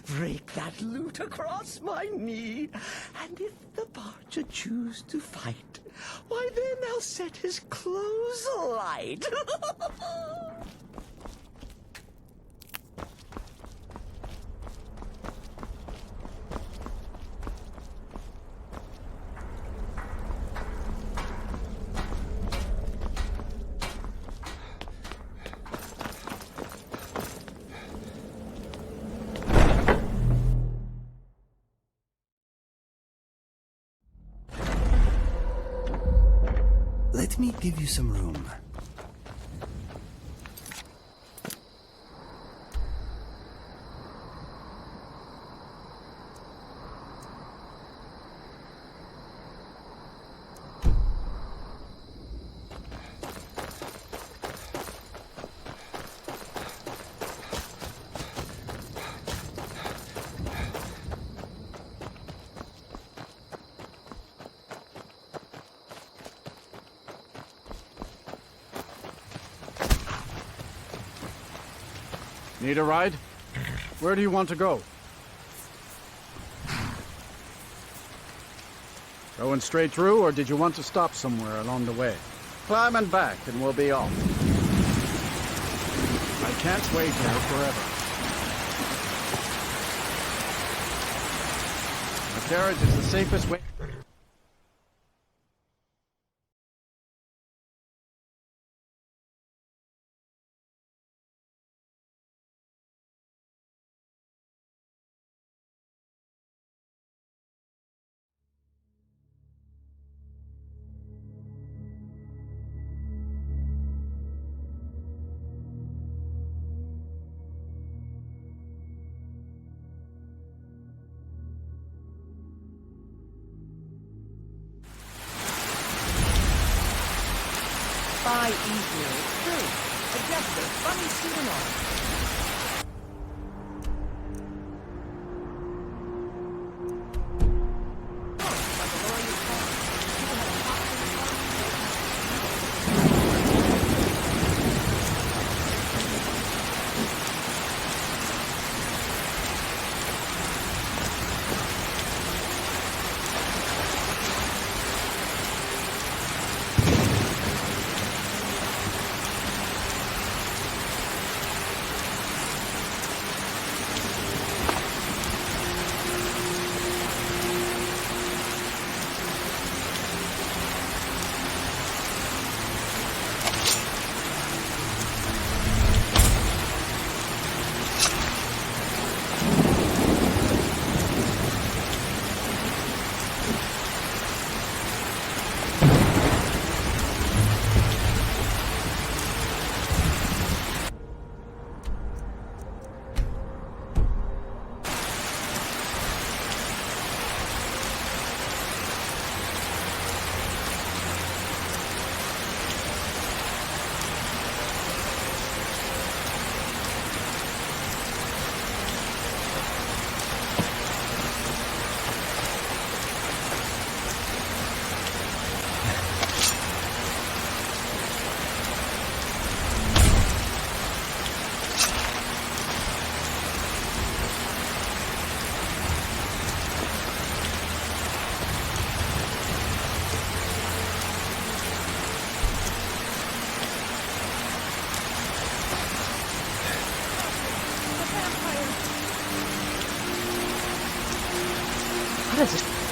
Break that lute across my knee, and if the barger choose to fight, why then I'll set his clothes alight. Let me give you some room. Need a ride? Where do you want to go? Going straight through, or did you want to stop somewhere along the way? Climb and back, and we'll be off. I can't wait here forever. The carriage is the safest way. Spy easier, it's true. A jester, funny suit and all.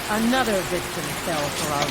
Another victim fell for our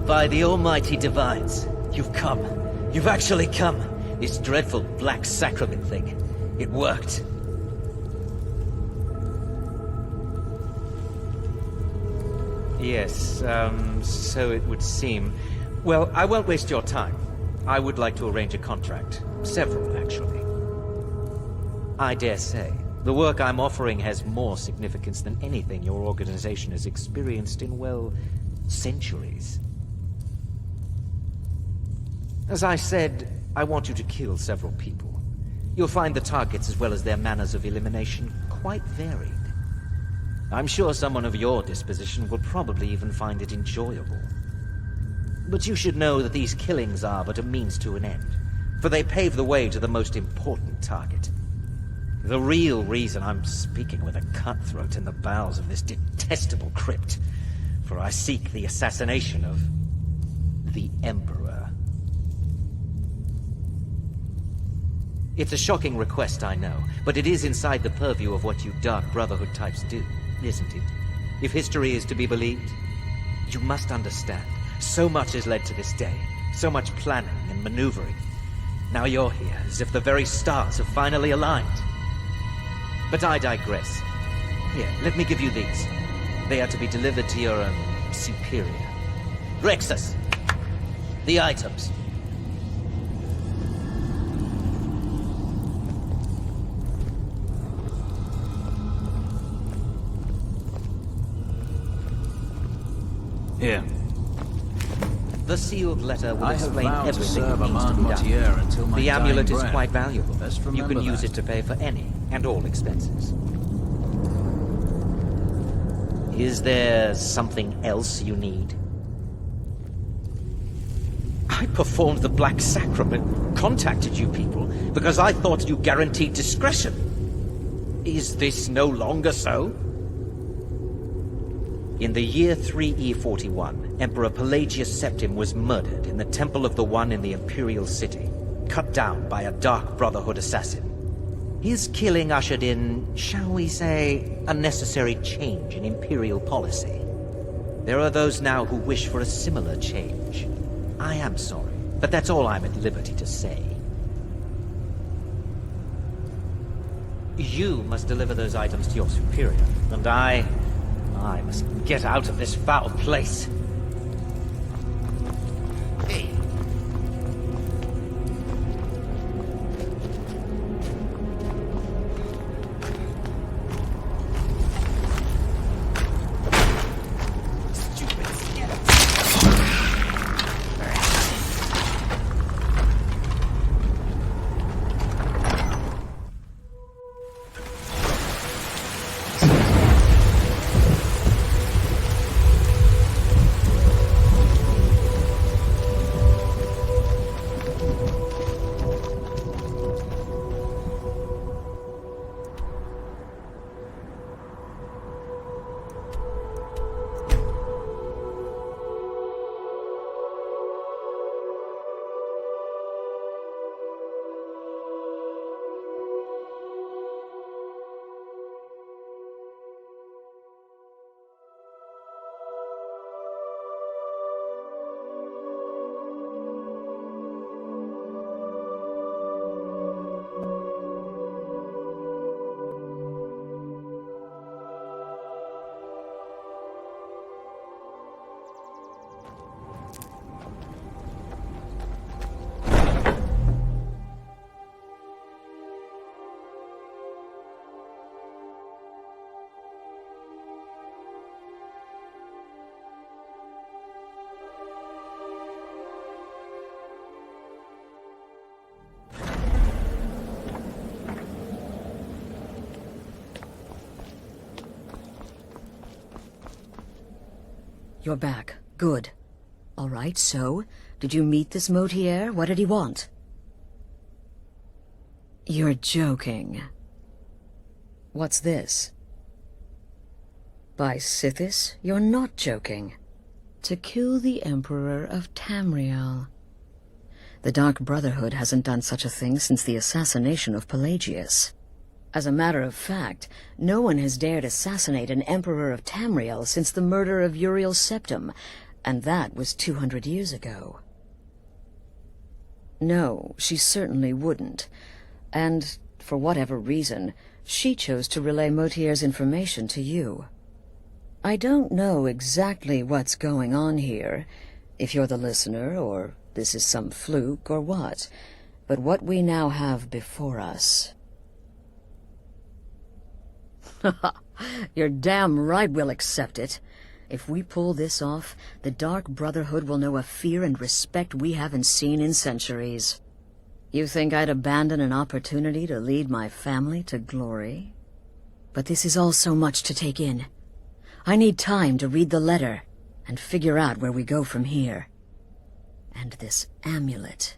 By the almighty divines, you've come. You've actually come. This dreadful Black Sacrament thing. It worked. Yes, so it would seem. Well, I won't waste your time. I would like to arrange a contract. Several, actually. I dare say, the work I'm offering has more significance than anything your organization has experienced in, well, centuries. As I said, I want you to kill several people. You'll find the targets as well as their manners of elimination quite varied. I'm sure someone of your disposition will probably even find it enjoyable. But you should know that these killings are but a means to an end, for they pave the way to the most important target. The real reason I'm speaking with a cutthroat in the bowels of this detestable crypt, for I seek the assassination of the Emperor. It's a shocking request, I know, but it is inside the purview of what you Dark Brotherhood types do, isn't it? If history is to be believed, you must understand, so much has led to this day, so much planning and maneuvering. Now you're here, as if the very stars have finally aligned. But I digress. Here, let me give you these. They are to be delivered to your, superior. Rexus! The items. Here. The sealed letter will I have explain vowed to everything serve that needs to be Amand done. Mortier until my The amulet dying is breath. quite valuable. Best You remember can use that. it to pay for any and all expenses. Is there something else you need? I performed the Black Sacrament, contacted you people, because I thought you guaranteed discretion. Is this no longer so? In the year 3E41, Emperor Pelagius Septim was murdered in the Temple of the One in the Imperial City, cut down by a Dark Brotherhood assassin. His killing ushered in, shall we say, a necessary change in Imperial policy. There are those now who wish for a similar change. I am sorry, but that's all I'm at liberty to say. You must deliver those items to your superior, and I must get out of this foul place. Hey. You're back. Good. All right, so, did you meet this Motier? What did he want? You're joking. What's this? By Sithis, you're not joking. To kill the Emperor of Tamriel. The Dark Brotherhood hasn't done such a thing since the assassination of Pelagius. As a matter of fact, no one has dared assassinate an Emperor of Tamriel since the murder of Uriel Septim, and that was 200 years ago. No, she certainly wouldn't. And, for whatever reason, she chose to relay Motier's information to you. I don't know exactly what's going on here, if you're the listener, or this is some fluke, or what. But what we now have before us... You're damn right we'll accept it. If we pull this off, the Dark Brotherhood will know a fear and respect we haven't seen in centuries. You think I'd abandon an opportunity to lead my family to glory? But this is all so much to take in. I need time to read the letter and figure out where we go from here. And this amulet...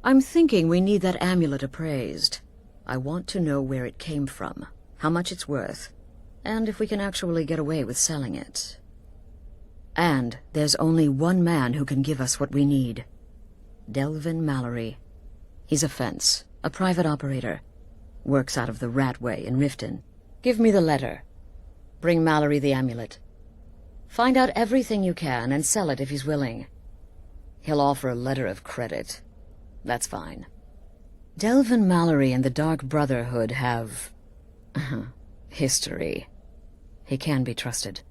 I'm thinking we need that amulet appraised. I want to know where it came from, how much it's worth, and if we can actually get away with selling it. And there's only one man who can give us what we need. Delvin Mallory. He's a fence, a private operator. Works out of the Ratway in Riften. Give me the letter. Bring Mallory the amulet. Find out everything you can and sell it if he's willing. He'll offer a letter of credit. That's fine. Delvin Mallory and the Dark Brotherhood have... history. He can be trusted.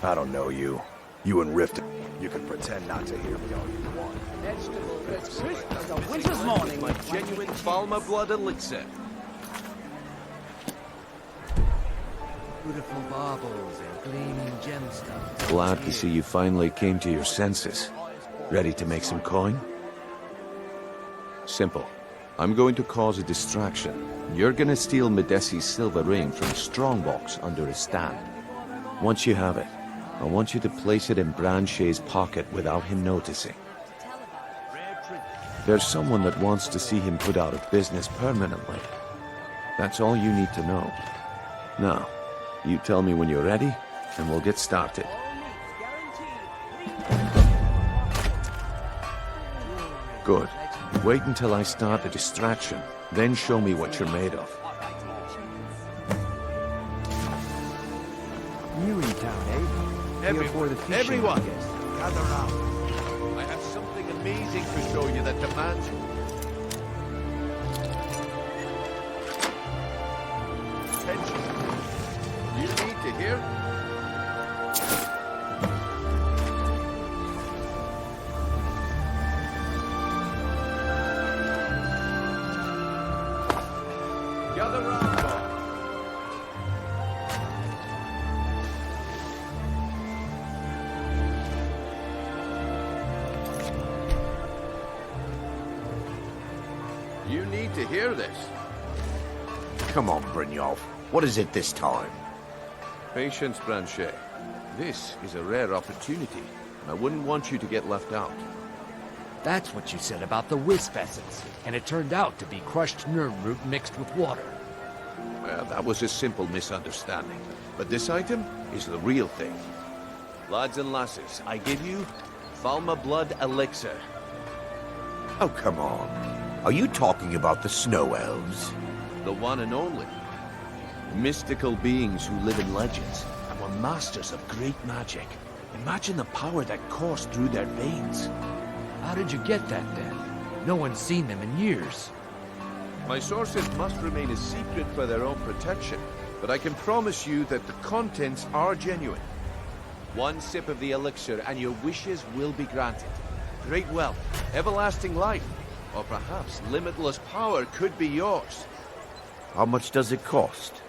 I don't know you. You and Rift, you can pretend not to hear me all you want. Vegetable as crisp as a winter's morning. My genuine Falma blood elixir. Beautiful baubles and gleaming gemstones. Glad to see you finally came to your senses. Ready to make some coin? Simple. I'm going to cause a distraction. You're gonna steal Medesi's silver ring from a strongbox under his stand. Once you have it, I want you to place it in Branche's pocket without him noticing. There's someone that wants to see him put out of business permanently. That's all you need to know. Now, you tell me when you're ready, and we'll get started. Good. Wait until I start the distraction, then show me what you're made of. New in town, eh? Everyone, gather round. I have something amazing to show you that demands... attention. You need to hear? Gather round. You need to hear this. Come on, Brynjolf. What is it this time? Patience, Branche. This is a rare opportunity, and I wouldn't want you to get left out. That's what you said about the wisp essence, and it turned out to be crushed nerve root mixed with water. Well, that was a simple misunderstanding. But this item is the real thing. Lads and lasses, I give you Falma Blood Elixir. Oh, come on. Are you talking about the Snow Elves? The one and only. Mystical beings who live in legends and were masters of great magic. Imagine the power that coursed through their veins. How did you get that then? No one's seen them in years. My sources must remain a secret for their own protection, but I can promise you that the contents are genuine. One sip of the elixir and your wishes will be granted. Great wealth, everlasting life, or perhaps limitless power could be yours. How much does it cost?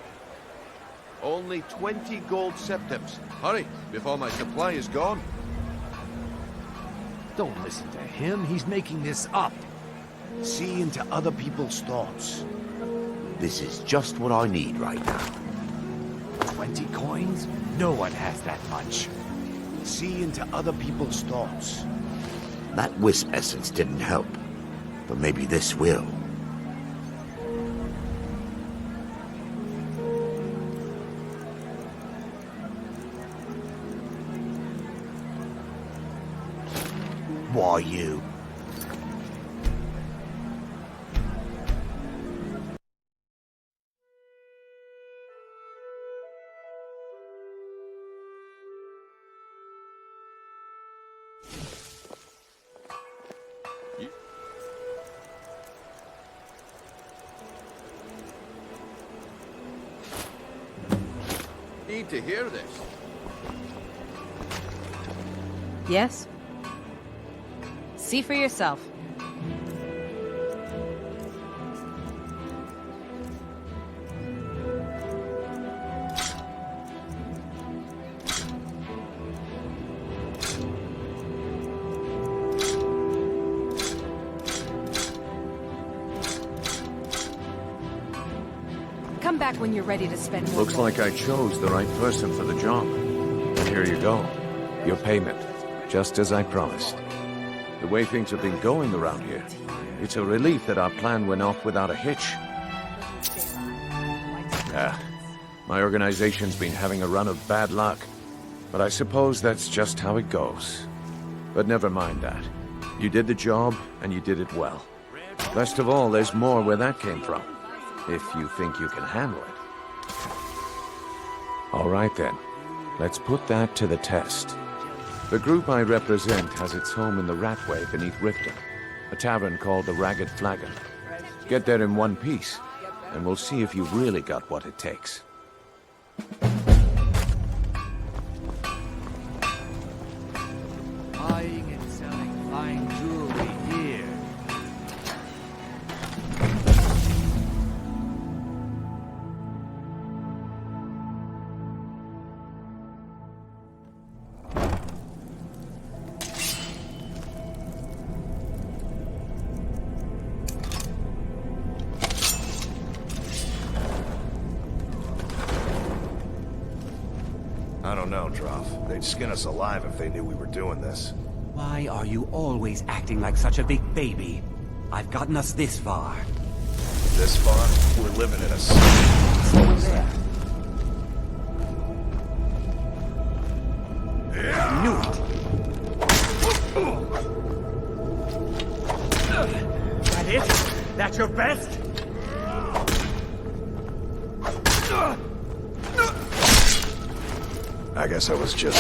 Only 20 gold septims. Hurry, before my supply is gone. Don't listen to him. He's making this up. See into other people's thoughts. This is just what I need right now. 20 coins? No one has that much. See into other people's thoughts. That wisp essence didn't help, but maybe this will. Why you? Need to hear this. Yes? See for yourself. Come back when you're ready to spend more. Looks like I chose the right person for the job. And here you go. Your payment. Just as I promised. The way things have been going around here, it's a relief that our plan went off without a hitch. My organization's been having a run of bad luck. But I suppose that's just how it goes. But never mind that. You did the job, and you did it well. Best of all, there's more where that came from. If you think you can handle it. All right then. Let's put that to the test. The group I represent has its home in the Ratway beneath Riften, a tavern called the Ragged Flagon. Get there in one piece, and we'll see if you've really got what it takes. Buying and selling fine jewelry here. I don't know, Droff. They'd skin us alive if they knew we were doing this. Why are you always acting like such a big baby? I've gotten us this far. This far? We're living in a... Someone there. I knew it! That it? That's your best? I guess I was just...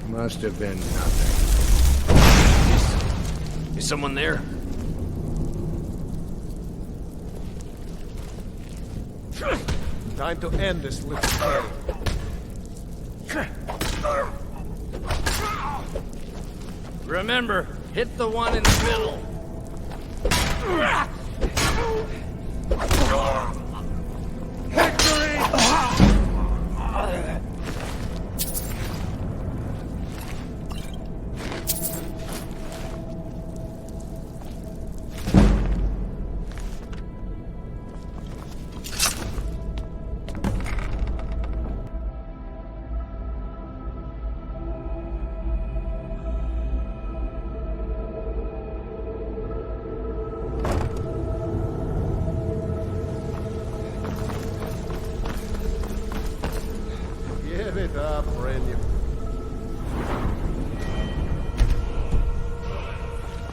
Must have been nothing. Is someone there? Time to end this little game. Remember, hit the one in the middle. Give it up, Brendan.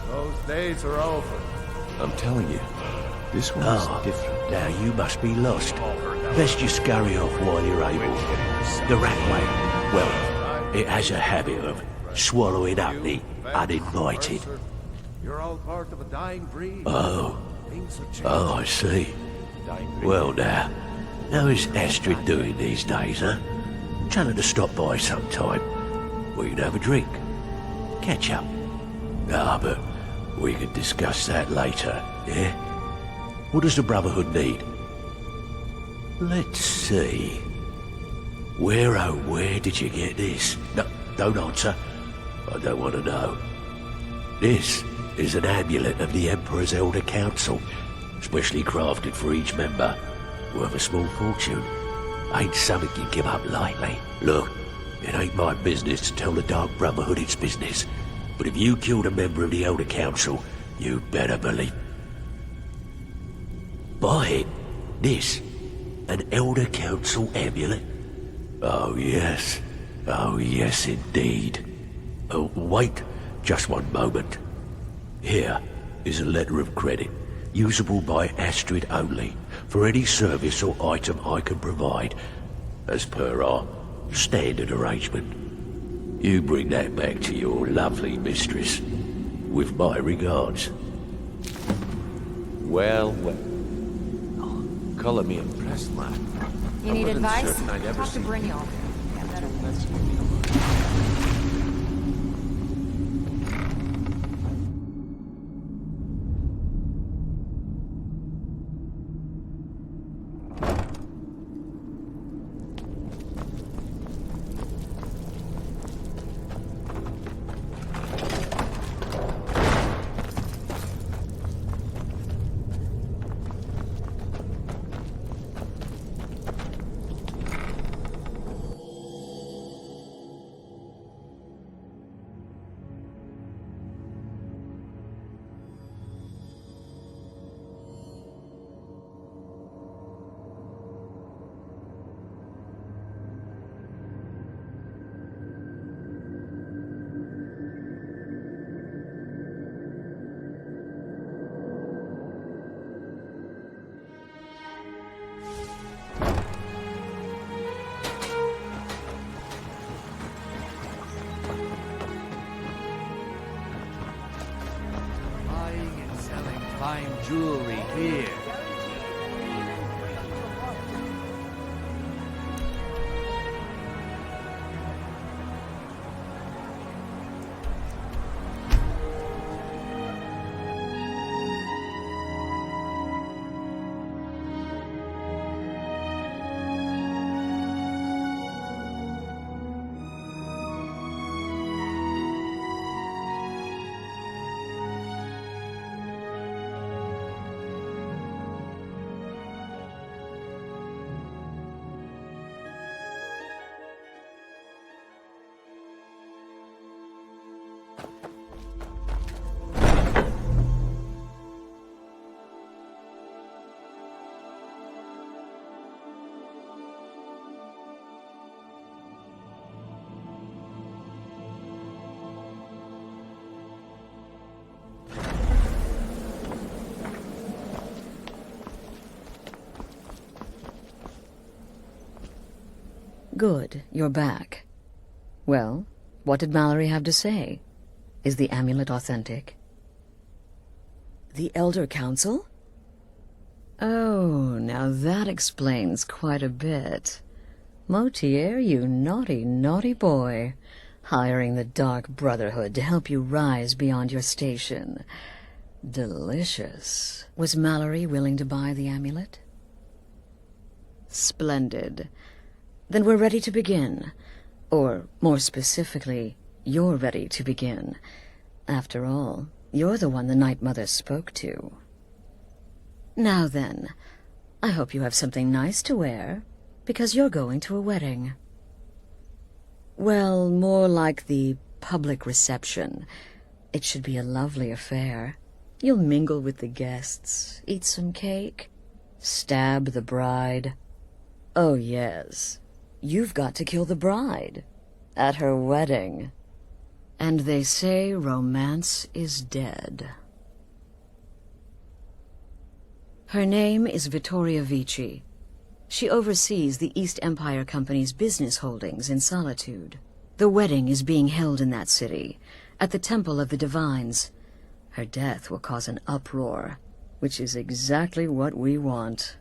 Those days are over. I'm telling you, this one's different. Now you must be lost. Best you scurry off while you're able. The Ratway, well, it has a habit of swallowing up the uninvited. You're all part of a dying breed. Oh, Things are changing. I see. Well now, how is Astrid doing these days, huh? Tell her to stop by sometime. We can have a drink. Catch up. Ah, but we can discuss that later, yeah? What does the Brotherhood need? Let's see. Where, oh, where did you get this? No, don't answer. I don't want to know. This is an amulet of the Emperor's Elder Council, specially crafted for each member, worth a small fortune. Ain't something you give up lightly. Look, it ain't my business to tell the Dark Brotherhood its business, but if you killed a member of the Elder Council, you better believe. Buy it. This. An Elder Council amulet? Oh yes. Oh yes indeed. Oh, wait just one moment. Here is a letter of credit, usable by Astrid only, for any service or item I can provide, as per our standard arrangement. You bring that back to your lovely mistress, with my regards. Well, well. Colour me impressed, lad. You I need wasn't advice? certain I'd ever Talk to seen- Brynjolf. Let's give me a look. Buying and selling fine jewelry here. Good, you're back. Well, what did Mallory have to say? Is the amulet authentic? The Elder Council? Oh, now that explains quite a bit. Motier, you naughty, naughty boy. Hiring the Dark Brotherhood to help you rise beyond your station. Delicious. Was Mallory willing to buy the amulet? Splendid. Then we're ready to begin. Or, more specifically, you're ready to begin. After all, you're the one the Night Mother spoke to. Now then, I hope you have something nice to wear, because you're going to a wedding. Well, more like the public reception. It should be a lovely affair. You'll mingle with the guests, eat some cake, stab the bride. Oh, yes. You've got to kill the bride. At her wedding. And they say romance is dead. Her name is Vittoria Vici. She oversees the East Empire Company's business holdings in Solitude. The wedding is being held in that city, at the Temple of the Divines. Her death will cause an uproar, which is exactly what we want.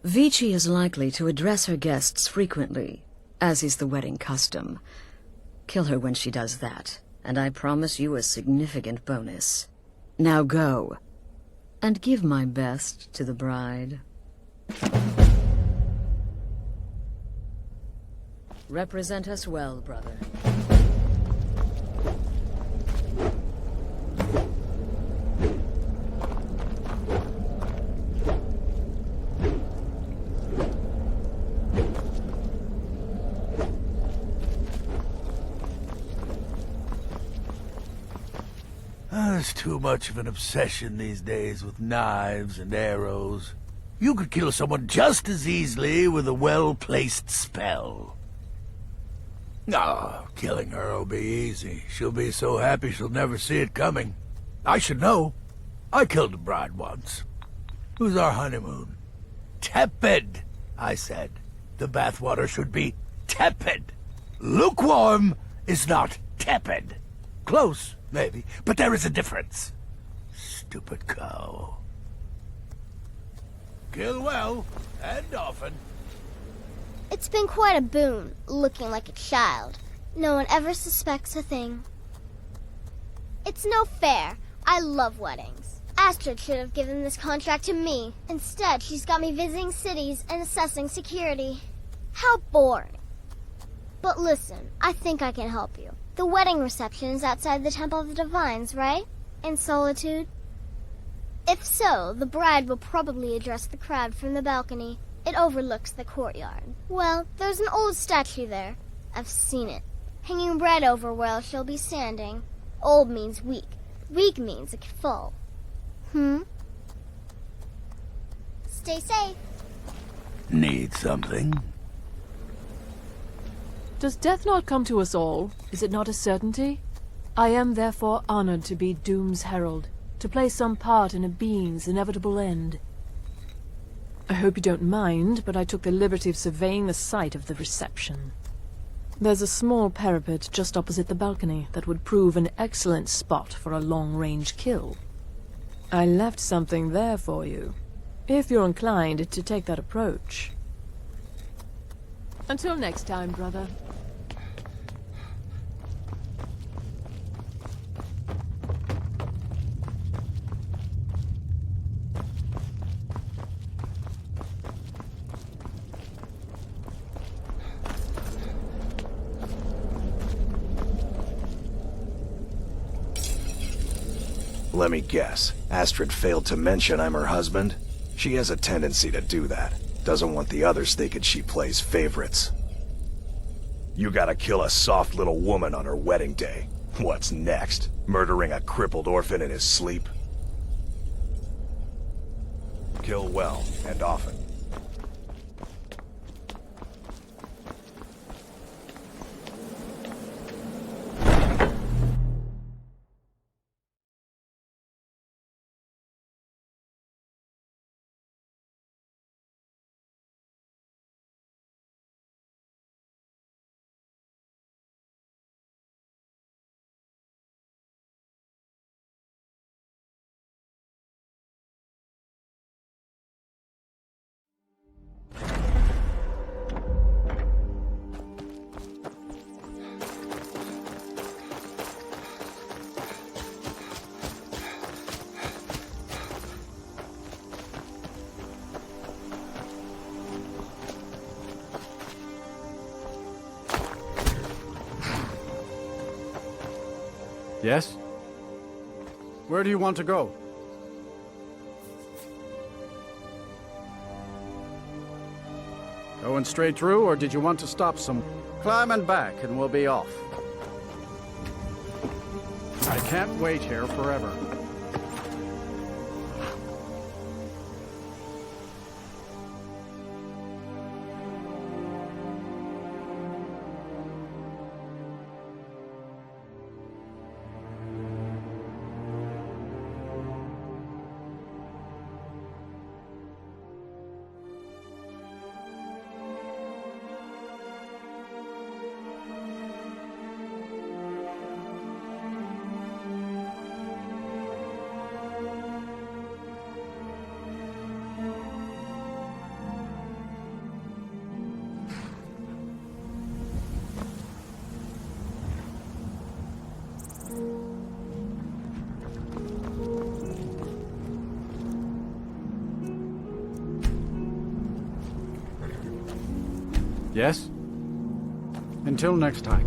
Vici is likely to address her guests frequently, as is the wedding custom. Kill her when she does that, and I promise you a significant bonus. Now go, and give my best to the bride. Represent us well, brother. There's too much of an obsession these days with knives and arrows. You could kill someone just as easily with a well-placed spell. No, killing her will be easy. She'll be so happy she'll never see it coming. I should know. I killed a bride once. It was our honeymoon. Tepid, I said. The bathwater should be tepid. Lukewarm is not tepid. Close, maybe, but there is a difference. Stupid cow. Kill well, and often. It's been quite a boon, looking like a child. No one ever suspects a thing. It's no fair. I love weddings. Astrid should have given this contract to me. Instead, she's got me visiting cities and assessing security. How boring. But listen, I think I can help you. The wedding reception is outside the Temple of the Divines, right? In Solitude? If so, the bride will probably address the crowd from the balcony. It overlooks the courtyard. Well, there's an old statue there. I've seen it. Hanging bread over where she'll be standing. Old means weak. Weak means it could fall. Stay safe. Need something? Does death not come to us all? Is it not a certainty? I am therefore honored to be Doom's herald, to play some part in a being's inevitable end. I hope you don't mind, but I took the liberty of surveying the site of the reception. There's a small parapet just opposite the balcony that would prove an excellent spot for a long-range kill. I left something there for you, if you're inclined to take that approach. Until next time, brother. Let me guess. Astrid failed to mention I'm her husband? She has a tendency to do that. Doesn't want the others thinking she plays favorites. You gotta kill a soft little woman on her wedding day. What's next? Murdering a crippled orphan in his sleep? Kill well, and often. Yes? Where do you want to go? Going straight through, or did you want to stop some? Climbing back, and we'll be off. I can't wait here forever. Yes? Until next time.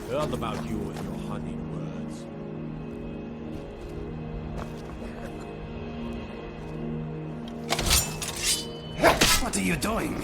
Heard about you and your honeyed words. What are you doing?